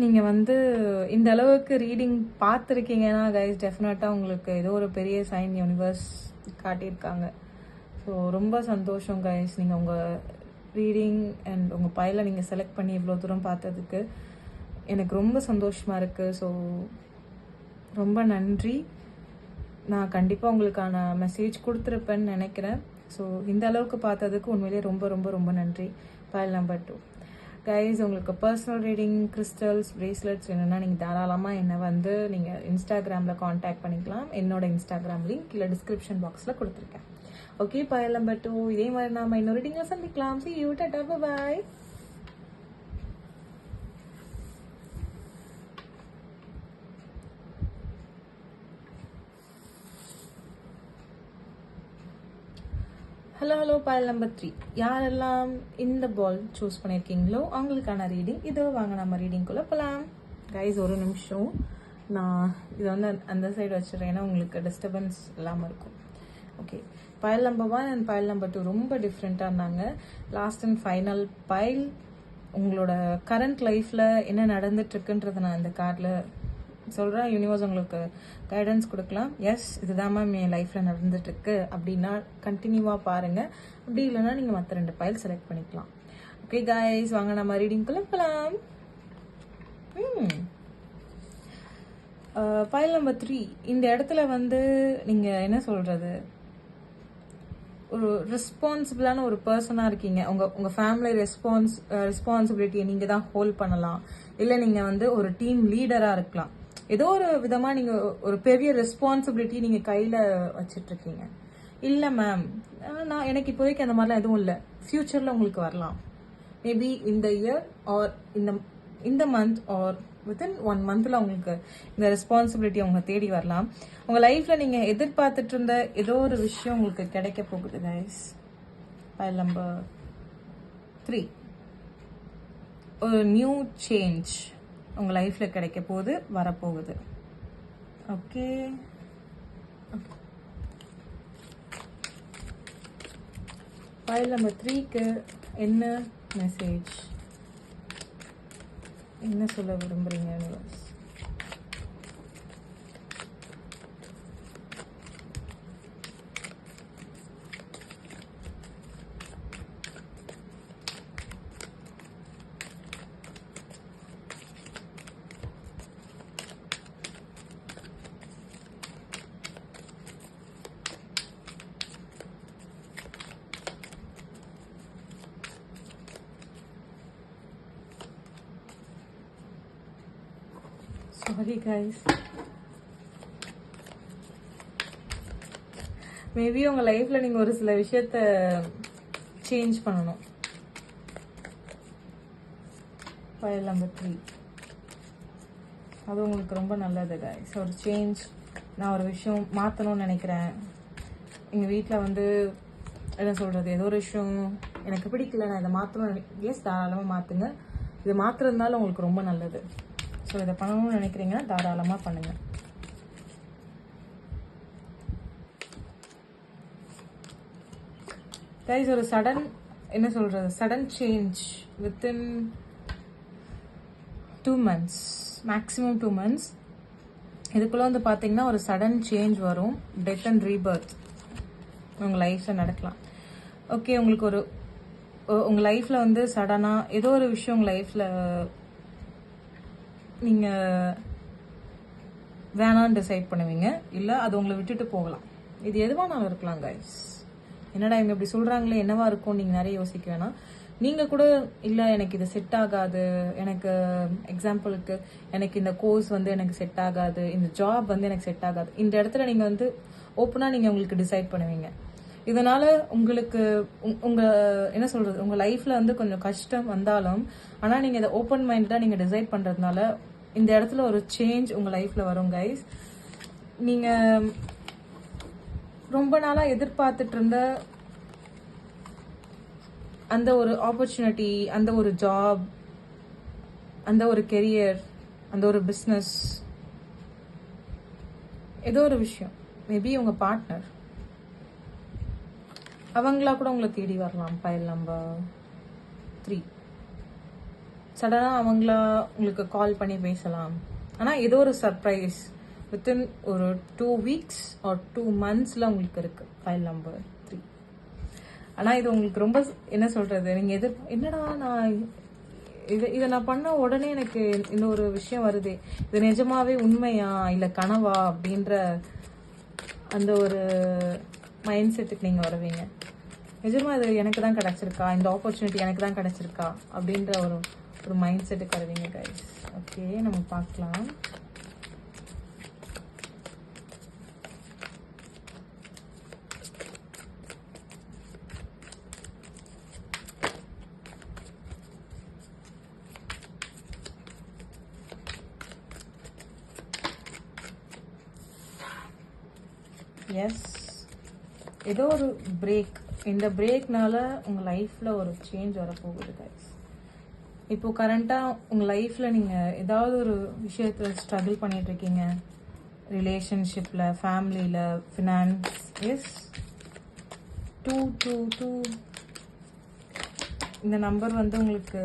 நீங்க வந்து இந்த அளவுக்கு ரீடிங் பார்த்துருக்கீங்கன்னா கைஸ் டெஃபினட்டா உங்களுக்கு ஏதோ ஒரு பெரிய சைன் யூனிவர்ஸ் காட்டியிருக்காங்க. ஸோ ரொம்ப சந்தோஷம் கைஸ், நீங்கள் உங்கள் ரீடிங் அண்ட் உங்கள் ஃபைலை நீங்கள் செலக்ட் பண்ணி இவ்வளோ தூரம் பார்த்ததுக்கு எனக்கு ரொம்ப சந்தோஷமாக இருக்குது. ஸோ ரொம்ப நன்றி. நான் கண்டிப்பாக உங்களுக்கான மெசேஜ் கொடுத்துருப்பேன்னு நினைக்கிறேன். ஸோ இந்த அளவுக்கு பார்த்ததுக்கு உண்மையிலேயே ரொம்ப ரொம்ப ரொம்ப நன்றி. ஃபைல் நம்பர் 2 கைஸ், உங்களுக்கு பர்சனல் ரீடிங், கிறிஸ்டல்ஸ், பிரேஸ்லெட்ஸ் வேணும்னா நீங்கள் தாராளமாக என்னை வந்து நீங்கள் இன்ஸ்டாகிராமில் காண்டாக்ட் பண்ணிக்கலாம். என்னோட இன்ஸ்டாகிராம் லிங்க் கீழே டிஸ்கிரிப்ஷன் பாக்ஸில் கொடுத்துருக்கேன். ஓகே, ஃபைல் நம்பர் 2 இதே மாதிரி நாம இன்னொரு ரீடிங்கில் சந்திக்கலாம். See you, Tata, bye. Hello file number 3 யாரெல்லாம் இந்த பால் சூஸ் பண்ணியிருக்கீங்களோ அவங்களுக்கான ரீடிங் இதோ. வாங்க நம்ம ரீடிங்குள்ளே போகலாம். கைஸ், ஒரு நிமிஷம் நான் இதை வந்து அந்த சைடு வச்சுருக்கேன், ஏன்னா உங்களுக்கு டிஸ்டர்பன்ஸ் இல்லாமல் இருக்கும். Okay, file number 1 and file number 2 ரொம்ப டிஃப்ரெண்ட்டாக இருந்தாங்க. லாஸ்ட் அண்ட் ஃபைனல் பைல் உங்களோட கரண்ட் லைஃப்பில் என்ன நடந்துட்டுருக்குன்றதை நான் இந்த கார்டில் சொல்கிறேன். யூனிவர்ஸ் உங்களுக்கு கைடன்ஸ் கொடுக்கலாம். எஸ், இதுதான் மேம் என் லைஃப்பில் நடந்துட்டுருக்கு அப்படின்னா கண்டினியூவாக பாருங்கள். அப்படி இல்லைன்னா நீங்கள் மற்ற 2 பைல் செலக்ட் பண்ணிக்கலாம். ஓகே கைஸ், வாங்க நம்ம ரீடிங்குள்ளே போகலாம். பைல் நம்பர் 3 இந்த இடத்துல வந்து நீங்கள் என்ன சொல்கிறது, ஒரு ரெஸ்பான்சிபிளான ஒரு பர்சனாக இருக்கீங்க. உங்கள் ஃபேமிலி ரெஸ்பான்சிபிலிட்டியை நீங்கள் தான் ஹோல்ட் பண்ணலாம். இல்லை நீங்கள் வந்து ஒரு டீம் லீடராக இருக்கலாம். ஏதோ ஒரு விதமாக நீங்கள் ஒரு பெரிய ரெஸ்பான்சிபிலிட்டி நீங்கள் கையில் வச்சிட்ருக்கீங்க. இல்லை மேம், எனக்கு இப்போதைக்கு அந்த மாதிரிலாம் எதுவும் இல்லை, ஃப்யூச்சரில் உங்களுக்கு வரலாம். மேபி இந்த இயர் ஆர் இந்த மந்த் ஆர் வித்தின் 1 மந்த்தில் உங்களுக்கு இந்த ரெஸ்பான்சிபிலிட்டி அவங்க தேடி வரலாம். உங்கள் லைஃப்பில் நீங்கள் எதிர்பார்த்துட்டு இருந்த ஏதோ ஒரு விஷயம் உங்களுக்கு கிடைக்க போகுது கைஸ். ஃபைல் நம்பர் 3 ஒரு நியூ சேஞ்ச் உங்கள் லைஃப்பில் கிடைக்க போகுது, வரப்போகுது. ஓகே, ஃபைல் நம்பர் 3க்கு என்ன மெசேஜ், என்ன சொல்ல விரும்புறீங்க யூனிவர்ஸ்? Sorry guys, மேபி உங்க லைஃப்ல நீங்க ஒரு சில விஷயத்த சேஞ்ச் பண்ணணும். ஃபைல் நம்பர் 3 அது உங்களுக்கு ரொம்ப நல்லது கைஸ். ஒரு சேஞ்ச், நான் ஒரு விஷயம் மாற்றணும்னு நினைக்கிறேன். எங்கள் வீட்டில் வந்து என்ன சொல்கிறது, ஏதோ ஒரு விஷயம் எனக்கு பிடிக்கல, நான் இதை மாற்றணும். எஸ், தாராளமாக மாற்றுங்க. இது மாற்றுறதுனால உங்களுக்கு ரொம்ப நல்லது. ஸோ இதை பண்ணணும்னு நினைக்கிறீங்கன்னா தாராளமாக பண்ணுங்க. கைஸ், ஒரு சடன் என்ன சொல்கிறது, sudden change within 2 months, maximum 2 months. இதுக்குள்ளே வந்து பார்த்தீங்கன்னா ஒரு சடன் சேஞ்ச் வரும். டெத் அண்ட் ரீபர்த் உங்கள் லைஃப்பில் நடக்கலாம். ஓகே, உங்களுக்கு உங்கள் லைஃப்பில் வந்து சடனாக ஏதோ ஒரு விஷயம் உங்கள் லைஃப்பில் நீங்கள் வேணான்னு டிசைட் பண்ணுவீங்க. இல்லை அது உங்களை விட்டுட்டு போகலாம். இது எதுவானாலும் இருக்கலாம் கைஸ். என்னடா இவங்க இப்படி சொல்கிறாங்களே, என்னவா இருக்கும் நீங்கள் நிறைய யோசிக்க வேணாம். நீங்கள் கூட இல்லை எனக்கு இது செட் ஆகாது, எனக்கு எக்ஸாம்பிளுக்கு எனக்கு இந்த கோர்ஸ் வந்து எனக்கு செட் ஆகாது, இந்த ஜாப் வந்து எனக்கு செட் ஆகாது, இந்த இடத்துல நீங்கள் வந்து ஓப்பனாக நீங்கள் உங்களுக்கு டிசைட் பண்ணுவீங்க. இதனால உங்களுக்கு என்ன சொல்றது, உங்க லைஃப்ல வந்து கொஞ்சம் கஷ்டம் வந்தாலும், ஆனா நீங்க இதை ஓப்பன் மைண்டா நீங்க டிசைட் பண்றதுனால இந்த இடத்துல ஒரு சேஞ்ச் உங்க லைஃப்ல வரும் கைஸ். நீங்க ரொம்ப நாளா எதிர்பார்த்துட்டு இருந்த அந்த ஒரு ஆப்பர்ச்சுனிட்டி, அந்த ஒரு ஜாப், அந்த ஒரு கெரியர், அந்த ஒரு பிஸ்னஸ், ஏதோ ஒரு விஷயம், மேபி உங்க பார்ட்னர் அவங்களா கூட உங்களை தேடி வரலாம். ஃபைல் நம்பர் 3 சடனாக அவங்களா உங்களுக்கு கால் பண்ணி பேசலாம். ஆனால் ஏதோ ஒரு சர்ப்ரைஸ் வித்தின் ஒரு 2 weeks ஆர் 2 monthsல உங்களுக்கு இருக்கு. File number 3. ஆனால் இது உங்களுக்கு ரொம்ப என்ன சொல்றது, நீங்கள் என்னடா நான் இதை நான் பண்ண உடனே எனக்கு இன்னொரு விஷயம் வருது, இது நிஜமாவே உண்மையா இல்லை கனவா அப்படின்ற அந்த ஒரு மைண்ட் செட்டுக்கு நீங்கள் வருவீங்க. நிஜமா இது எனக்கு தான் கிடச்சிருக்கா, இந்த ஆப்பர்ச்சுனிட்டி எனக்கு தான் கிடச்சிருக்கா அப்படின்ற ஒரு மைண்ட் செட்டுக்கு வருவீங்க கைஸ். ஓகே, நம்ம பார்க்கலாம். எஸ், ஏதோ ஒரு பிரேக். இந்த பிரேக்னால உங்கள் லைஃப்பில் ஒரு சேஞ்ச் வரப்போகுது கைஸ். இப்போ கரண்ட்டாக உங்கள் லைஃப்பில் நீங்கள் ஏதாவது ஒரு விஷயத்தில் ஸ்ட்ரகிள் பண்ணிகிட்ருக்கீங்க, ரிலேஷன்ஷிப்பில், ஃபேமிலியில், ஃபினான்ஸ். எஸ், 222 இந்த நம்பர் வந்து உங்களுக்கு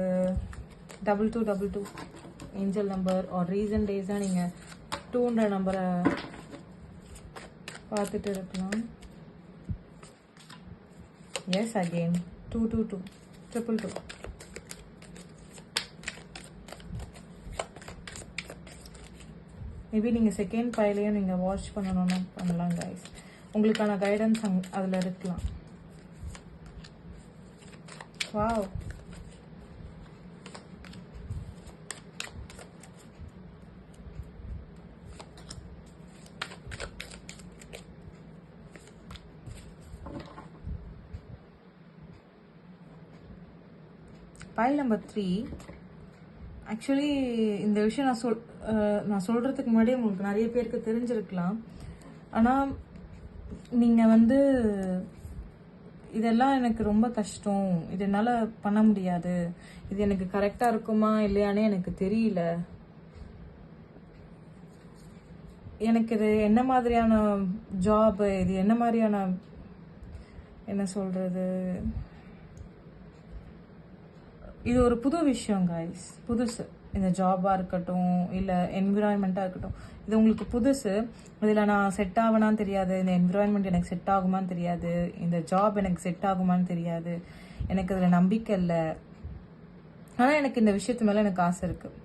2222 ஏஞ்சல் நம்பர். ஒரு ரீசன்ட் டேஸாக நீங்கள் 200 நம்பரை பார்த்துட்டு இருக்கலாம். Yes, again 222 222. மேபி நீங்கள் செகண்ட் பைலையும் நீங்கள் வாட்ச் பண்ணணும்னு பண்ணலாம் கைஸ். உங்களுக்கான கைடன்ஸ் அதில் இருக்கலாம். Wow, file number 3. ஆக்சுவலி இந்த விஷயம் நான் சொல்கிறதுக்கு முன்னாடி உங்களுக்கு நிறைய பேருக்கு தெரிஞ்சிருக்கலாம். ஆனால் நீங்கள் வந்து இதெல்லாம் எனக்கு ரொம்ப கஷ்டம், இது என்னால் பண்ண முடியாது, இது எனக்கு கரெக்டாக இருக்குமா இல்லையானே எனக்கு தெரியல, எனக்கு இது என்ன மாதிரியான ஜாப், இது என்ன மாதிரியான என்ன சொல்கிறது, இது ஒரு புது விஷயம் கைஸ், புதுசு. இந்த ஜாபாக இருக்கட்டும் இல்லை என்விரான்மெண்ட்டாக இருக்கட்டும், இது உங்களுக்கு புதுசு. இதில் நான் செட் ஆகணான்னு தெரியாது, இந்த என்விரான்மெண்ட் எனக்கு செட் ஆகுமான்னு தெரியாது, இந்த ஜாப் எனக்கு செட் ஆகுமான்னு தெரியாது, எனக்கு அதில் நம்பிக்கை இல்லை. ஆனால் எனக்கு இந்த விஷயத்து மேலே எனக்கு ஆசை இருக்குது.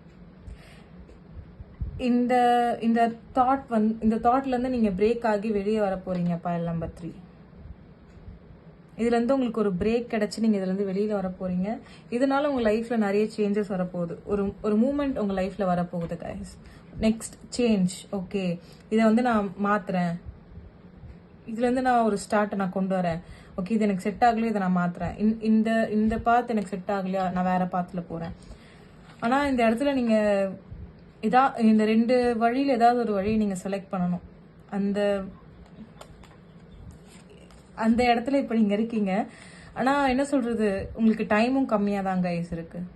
இந்த இந்த தாட்லேருந்து நீங்கள் பிரேக் ஆகி வெளியே வர போகிறீங்க. பைல் நம்பர் 3 இதுலேருந்து உங்களுக்கு ஒரு பிரேக் கிடச்சி நீங்கள் இதுலேருந்து வெளியில் வர போகிறீங்க. இதனால உங்கள் லைஃப்பில் நிறைய சேஞ்சஸ் வரப்போகுது. ஒரு மூமெண்ட் உங்கள் லைஃப்பில் வரப்போகுது கைஸ். Next change. ஓகே, இதை வந்து நான் மாற்றுறேன், இதுலேருந்து நான் ஒரு ஸ்டார்ட்டை நான் கொண்டு வரேன். ஓகே, இது எனக்கு செட் ஆகலையோ, இதை நான் மாற்றுறேன். இந்த பாத் எனக்கு செட் ஆகலையா, நான் வேறு பாத்தில் போகிறேன். ஆனால் இந்த இடத்துல நீங்கள் இந்த 2 வழியில் ஏதாவது ஒரு வழியை நீங்கள் செலக்ட் பண்ணணும். அந்த இடத்துல இப்போ நீங்கள் இருக்கீங்க. ஆனால் என்ன சொல்கிறது, உங்களுக்கு டைமும் கம்மியாக தான் கைஸ் இருக்குது.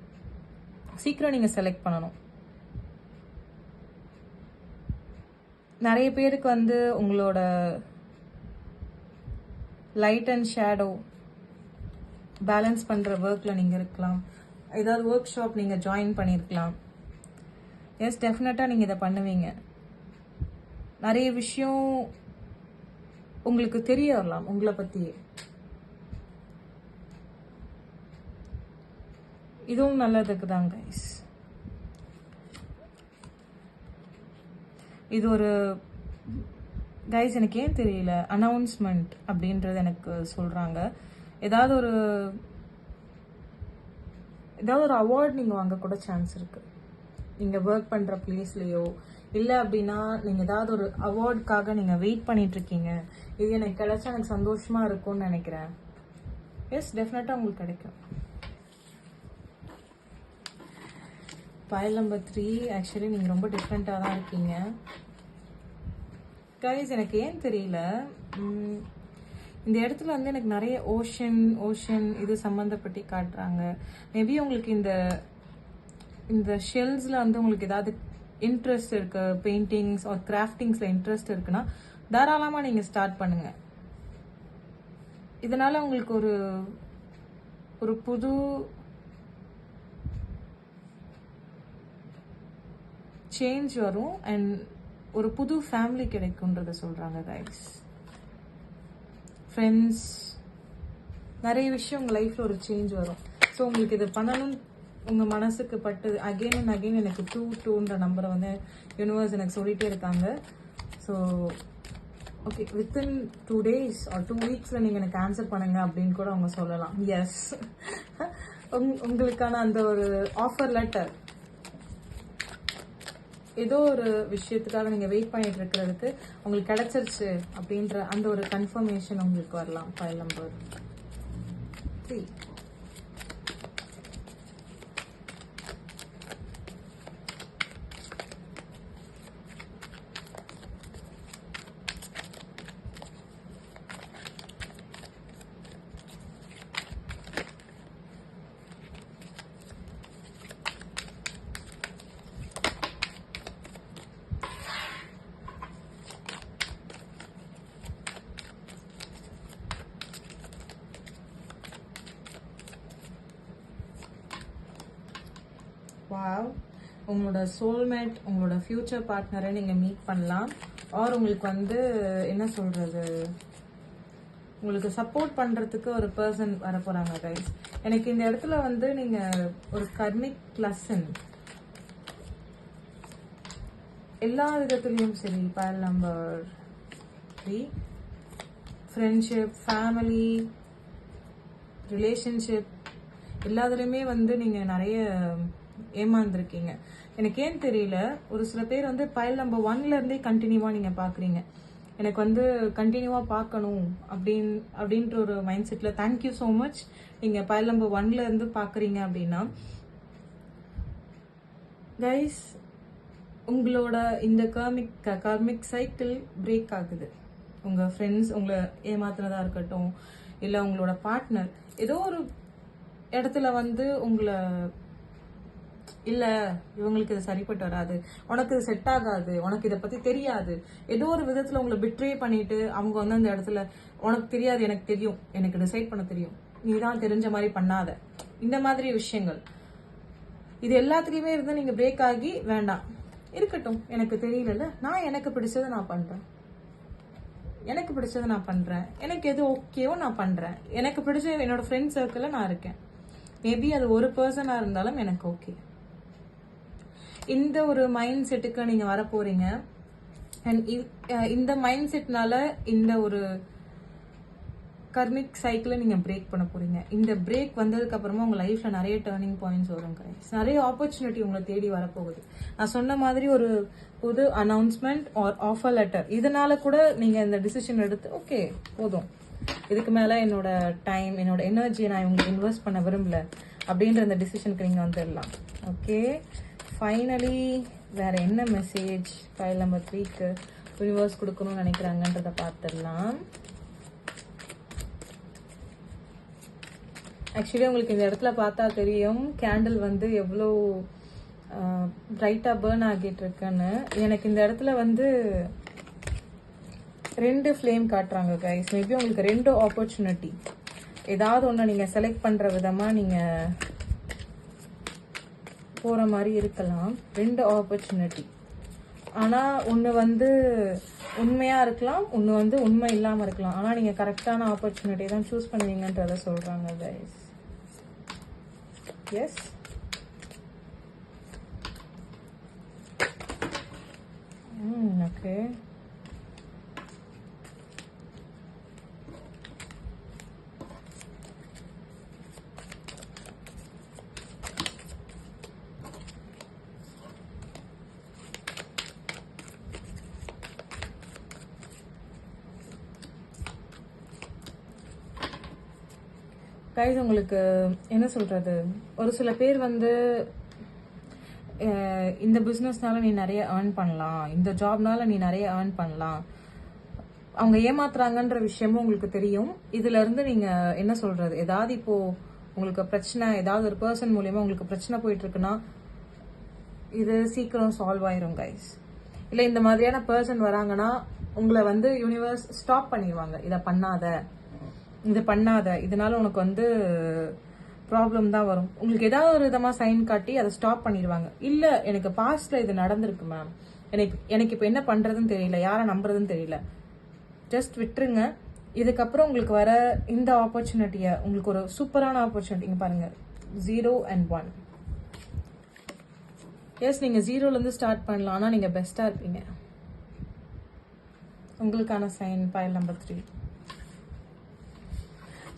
சீக்கிரம் நீங்கள் செலக்ட் பண்ணணும். நிறைய பேருக்கு வந்து உங்களோட லைட் அண்ட் ஷேடோ பேலன்ஸ் பண்ணுற ஒர்க்கில் நீங்கள் இருக்கலாம். ஏதாவது ஒர்க் ஷாப் நீங்கள் ஜாயின் பண்ணியிருக்கலாம். எஸ், டெஃபினட்டாக நீங்கள் இதை பண்ணுவீங்க. நிறைய விஷயம் உங்களுக்கு தெரிய வரலாம் உங்களை பற்றியே. இதுவும் நல்லதுக்கு தான் கைஸ். இது ஒரு கைஸ், எனக்கு ஏன் தெரியல, அனௌன்ஸ்மெண்ட் அப்படின்றது எனக்கு சொல்கிறாங்க. ஏதாவது ஒரு அவார்ட் நீங்கள் வாங்க கூட சான்ஸ் இருக்குது. நீங்கள் ஒர்க் பண்ணுற பிளேஸ்லேயோ இல்லை அப்படின்னா நீங்கள் ஏதாவது ஒரு அவார்டுக்காக நீங்கள் வெயிட் பண்ணிகிட்ருக்கீங்க. இது எனக்கு கிடைச்சா எனக்கு சந்தோஷமாக இருக்கும்னு நினைக்கிறேன். எஸ், டெஃபினட்டாக உங்களுக்கு கிடைக்கும். பைல் நம்பர் 3 ஆக்சுவலி நீங்கள் ரொம்ப டிஃப்ரெண்ட்டாக தான் இருக்கீங்க கைஸ். எனக்கு ஏன் தெரியல, இந்த இடத்துல வந்து எனக்கு நிறைய ஓஷன் இது சம்மந்தப்பட்டு காட்டுறாங்க. மேபி உங்களுக்கு இந்த ஷெல்ஸில் வந்து உங்களுக்கு ஏதாவது இன்ட்ரெஸ்ட் இருக்கு, பெயிண்டிங்ஸ் ஆர் கிராஃப்டிங்ஸில் இன்ட்ரெஸ்ட் இருக்குன்னா தாராளமாக நீங்கள் ஸ்டார்ட் பண்ணுங்கள். இதனால் உங்களுக்கு ஒரு புது சேஞ்ச் வரும் அண்ட் ஒரு புது ஃபேமிலி கிடைக்கும்ன்றத சொல்கிறாங்க கைஸ். ஃப்ரெண்ட்ஸ், நிறைய விஷயம் உங்கள் லைஃப்பில் ஒரு சேஞ்ச் வரும். ஸோ உங்களுக்கு இது பண்ணணும்னு உங்கள் மனசுக்கு பட்டு அகெயின் அண்ட் அகெயின் எனக்கு 22ன்ற நம்பரை வந்து யூனிவர்ஸ் எனக்கு சொல்லிகிட்டே இருக்காங்க. So okay, within 2 days or 2 weeksல நீங்க எனக்கு ஆன்சர் பண்ணுங்க அப்படின்னு கூட அவங்க சொல்லலாம். எஸ், உங்களுக்கான அந்த ஒரு ஆஃபர் லெட்டர், ஏதோ ஒரு விஷயத்துக்காக நீங்க வெயிட் பண்ணிட்டு இருக்கிறதுக்கு உங்களுக்கு கிடைச்சிருச்சு அப்படின்ற அந்த ஒரு கன்ஃபர்மேஷன் உங்களுக்கு வரலாம். File number 3. வாவ், உங்களோட சோல்மேட், உங்களோட ஃபியூச்சர் பார்ட்னரை நீங்கள் மீட் பண்ணலாம். ஆர் உங்களுக்கு வந்து என்ன சொல்கிறது, உங்களுக்கு சப்போர்ட் பண்ணுறதுக்கு ஒரு பர்சன் வர போகிறாங்க கைஸ். எனக்கு இந்த இடத்துல வந்து நீங்கள் ஒரு கர்மிக் லெசன் எல்லா விதத்துலேயும் சரி, file number 3, friendship, family, relationship, எல்லாத்துலேயுமே வந்து நீங்கள் நிறைய ஏமாந்துருக்கீங்க. எனக்கு ஏன் தெரியல, ஒரு சில பேர் வந்து பைல் நம்பர் 1ல இருந்தே கண்டினியூவா நீங்க பாக்குறீங்க. எனக்கு வந்து கண்டினியூவா பார்க்கணும் அப்படின்ற ஒரு மைண்ட் செட்ல. Thank you so much. நீங்க பைல் நம்பர் 1ல இருந்து பாக்குறீங்க அப்படின்னா கைஸ், உங்களோட இந்த கார்மிக் சைக்கிள் பிரேக் ஆகுது. உங்க ஃப்ரெண்ட்ஸ் உங்களை ஏமாத்துனதா இருக்கட்டும், இல்லை உங்களோட பார்ட்னர் ஏதோ ஒரு இடத்துல வந்து உங்களை, இல்ல இவங்களுக்கு இது சரிப்பட்டு வராது, உனக்கு இது செட் ஆகாது, உனக்கு இதை பத்தி தெரியாது, ஏதோ ஒரு விதத்துல உங்களை பிட்ரே பண்ணிட்டு அவங்க வந்து அந்த இடத்துல உனக்கு தெரியாது, எனக்கு தெரியும், எனக்கு டிசைட் பண்ண தெரியும், நீ தான் தெரிஞ்ச மாதிரி பண்ணாத, இந்த மாதிரி விஷயங்கள், இது எல்லாத்துலயுமே இருந்து நீங்க பிரேக் ஆகி வேண்டாம் இருக்கட்டும், எனக்கு தெரியல, நான் எனக்கு பிடிச்சதை நான் பண்றேன், எனக்கு பிடிச்சதை நான் பண்றேன், எனக்கு எது ஓகேவோ நான் பண்றேன், எனக்கு பிடிச்ச என்னோட ஃப்ரெண்ட் சர்க்கிள்ல நான் இருக்கேன். மேபி அது ஒரு பர்சனா இருந்தாலும் எனக்கு ஓகே. இந்த ஒரு மைண்ட் செட்டுக்கு நீங்க வர போறீங்க. அண்ட் இந்த மைண்ட் செட்னால இந்த ஒரு கர்மிக் சைக்கிளை நீங்க பிரேக் பண்ண போறீங்க. இந்த பிரேக் வந்ததுக்கு அப்புறமா உங்க லைஃப்ல நிறைய டேர்னிங் பாயிண்ட்ஸ் வரும் கைஸ். நிறைய ஆப்பர்ச்சுனிட்டி உங்களை தேடி வரப்போகுது. நான் சொன்ன மாதிரி ஒரு புது அனௌன்ஸ்மெண்ட் ஆர் ஆஃபர் லெட்டர், இதனால கூட நீங்க இந்த டிசிஷன் எடுத்து ஓகே போதும், இதுக்கு மேல என்னோட டைம், என்னோட எனர்ஜி நான் இவங்களுக்கு இன்வெஸ்ட் பண்ண விரும்பல அப்படின்ற இந்த டிசிஷனுக்கு நீங்க வந்துடலாம். ஓகே, ஃபைனலி வேற என்ன மெசேஜ் ஃபைல் நம்பர் 3க்கு யூனிவர்ஸ் கொடுக்கணும்னு நினைக்கிறாங்கன்றத பார்த்துடலாம். ஆக்சுவலி உங்களுக்கு இந்த இடத்துல பார்த்தா தெரியும் கேண்டில் வந்து எவ்வளோ பிரைட்டா பேர்ன் ஆகிட்டு இருக்குன்னு. எனக்கு இந்த இடத்துல வந்து 2 ஃப்ளேம் காட்டுறாங்க கைஸ். மேபி உங்களுக்கு 2 ஆப்பர்ச்சுனிட்டி, ஏதாவது ஒன்று நீங்கள் செலக்ட் பண்ணுற விதமாக நீங்கள் போகிற மாதிரி இருக்கலாம். 2 ஆப்பர்ச்சுனிட்டி, ஆனால் ஒன்று வந்து உண்மையாக இருக்கலாம், ஒன்று வந்து உண்மை இல்லாமல் இருக்கலாம். ஆனால் நீங்கள் கரெக்டான ஆப்பர்ச்சுனிட்டி தான் சூஸ் பண்ணுவீங்கன்றத சொல்கிறாங்க கைஸ். S, okay. கைஸ், உங்களுக்கு என்ன சொல்றது, ஒரு சில பேர் வந்து இந்த பிஸ்னஸ்னால நீ நிறைய ஏர்ன் பண்ணலாம், இந்த ஜாப்னால நீ நிறைய ஏர்ன் பண்ணலாம், அவங்க ஏமாத்துறாங்கன்ற விஷயமும் உங்களுக்கு தெரியும். இதுல இருந்து நீங்க என்ன சொல்றது, ஏதாவது இப்போ உங்களுக்கு பிரச்சனை, ஏதாவது ஒரு பர்சன் மூலியமா உங்களுக்கு பிரச்சனை போயிட்டு இருக்குன்னா இது சீக்கிரம் சால்வ் ஆயிரும் கைஸ். இல்லை இந்த மாதிரியான பர்சன் வராங்கன்னா உங்களை வந்து யூனிவர்ஸ் ஸ்டாப் பண்ணிடுவாங்க. இதை பண்ணாத, இது பண்ணாத, இதனால உனக்கு வந்து ப்ராப்ளம் தான் வரும். உங்களுக்கு ஏதாவது ஒரு விதமாக சைன் காட்டி அதை ஸ்டாப் பண்ணிடுவாங்க. இல்லை எனக்கு பாஸ்ட்ல இது நடந்திருக்கு மேம், எனக்கு இப்போ என்ன பண்றதுன்னு தெரியல, யாரை நம்புறதுன்னு தெரியல, ஜஸ்ட் விட்டுருங்க. இதுக்கப்புறம் உங்களுக்கு வர இந்த ஆப்பர்ச்சுனிட்டியை, உங்களுக்கு ஒரு சூப்பரான ஆப்பர்ச்சுனிட்டி இங்கே பாருங்க, 0 and 1. எஸ், நீங்கள் 0லேருந்து ஸ்டார்ட் பண்ணலாம், ஆனால் நீங்கள் பெஸ்ட்டாக இருப்பீங்க. உங்களுக்கான சைன் பைல் நம்பர் 3.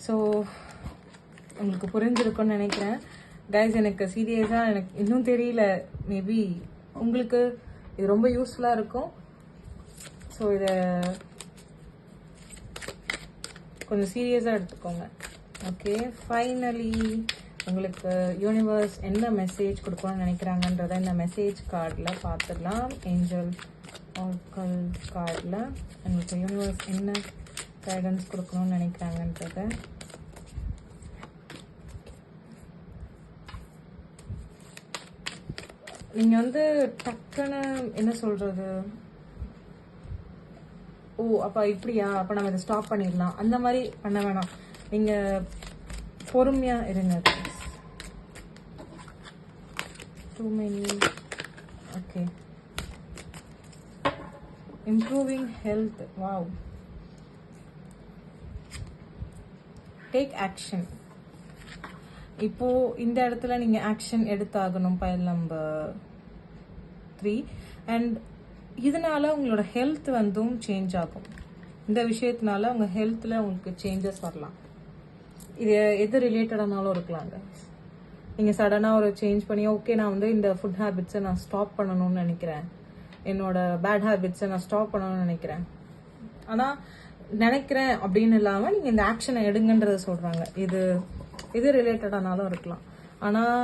ஸோ உங்களுக்கு புரிஞ்சிருக்கும்னு நினைக்கிறேன் கைஸ். எனக்கு சீரியஸாக எனக்கு இன்னும் தெரியல, மேபி உங்களுக்கு இது ரொம்ப யூஸ்ஃபுல்லாக இருக்கும். ஸோ இதை கொஞ்சம் சீரியஸாக எடுத்துக்கோங்க. ஓகே, ஃபைனலி உங்களுக்கு யூனிவர்ஸ் என்ன மெசேஜ் கொடுக்கணும்னு நினைக்கிறாங்கன்றத இந்த மெசேஜ் கார்டில் பார்த்துடலாம். ஏஞ்சல் ஆர்கல் கார்டில் உங்களுக்கு யூனிவர்ஸ் என்ன கைடன்ஸ் கொடுக்கணும்னு நினைக்கிறாங்கன்றத நீங்கள் வந்து டக்குன்னு என்ன சொல்கிறது, ஓ அப்போ இப்படியா, அப்போ நம்ம இதை ஸ்டாப் பண்ணிடலாம் அந்த மாதிரி பண்ண வேணாம். நீங்கள் பொறுமையாக இருங்க. Too many. Okay. Improving health. Wow. Take action. இப்போ இந்த இடத்துல நீங்க ஆக்ஷன் எடுத்தாகணும் பைல் நம்பர் 3. அண்ட் இதனால உங்களோட ஹெல்த் வந்தும் சேஞ்ச் ஆகும். இந்த விஷயத்தினால உங்க ஹெல்த்ல உங்களுக்கு சேஞ்சஸ் வரலாம். இது எது ரிலேட்டடானாலும் இருக்கலாங்க. நீங்கள் சடனாக ஒரு சேஞ்ச் பண்ணி ஓகே நான் வந்து இந்த ஃபுட் ஹேபிட்ஸை நான் ஸ்டாப் பண்ணணும்னு நினைக்கிறேன், என்னோட பேட் ஹேபிட்ஸை நான் ஸ்டாப் பண்ணணும்னு நினைக்கிறேன். ஆனால் நினைக்கிறேன் அப்படின்னு இல்லாமல் நீங்கள் இந்த ஆக்ஷனை எடுங்கன்றத சொல்கிறாங்க. இது ரிலேட்டடானாலும் இருக்கலாம். ஆனால்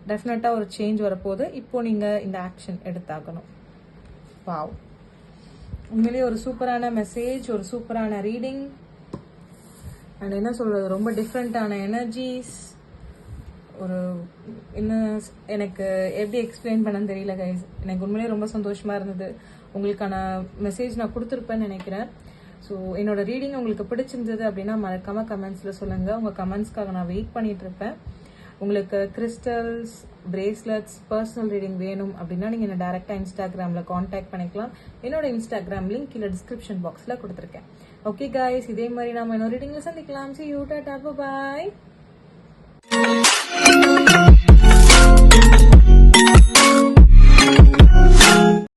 டெஃபினட்டாக ஒரு சேஞ்ச் வரப்போது. இப்போ நீங்கள் இந்த ஆக்ஷன் எடுத்தாகணும். வாவ், உண்மையிலேயே ஒரு சூப்பரான மெசேஜ், ஒரு சூப்பரான ரீடிங். அண்ட் என்ன சொல்கிறது, ரொம்ப டிஃப்ரெண்ட்டான எனர்ஜிஸ். ஒரு என்ன எனக்கு எப்படி எக்ஸ்பிளைன் பண்ணன்னு தெரியல கைஸ். எனக்கு உண்மையிலேயே ரொம்ப சந்தோஷமாக இருந்தது. உங்களுக்கான மெசேஜ் நான் கொடுத்துருப்பேன்னு நினைக்கிறேன். ஸோ என்னோட ரீடிங் உங்களுக்கு பிடிச்சிருந்தது அப்படின்னா மறக்காமல் கமெண்ட்ஸில் சொல்லுங்கள். உங்கள் கமெண்ட்ஸ்க்காக நான் வெயிட் பண்ணிட்டு இருப்பேன். உங்களுக்கு கிறிஸ்டல்ஸ், பிரேஸ்லெட்ஸ், பர்சனல் ரீடிங் வேணும் அப்படின்னா நீங்கள் என்ன டேரெக்டாக இன்ஸ்டாகிராமில் காண்டாக்ட் பண்ணிக்கலாம். என்னோட இன்ஸ்டாகிராம் லிங்க் கீழே டிஸ்கிரிப்ஷன் பாக்ஸில் கொடுத்துருக்கேன். ஓகே கைஸ், இதே மாதிரி நம்ம இன்னொரு ரீடிங்கில் சந்திக்கலாம். See you, Tata, bye.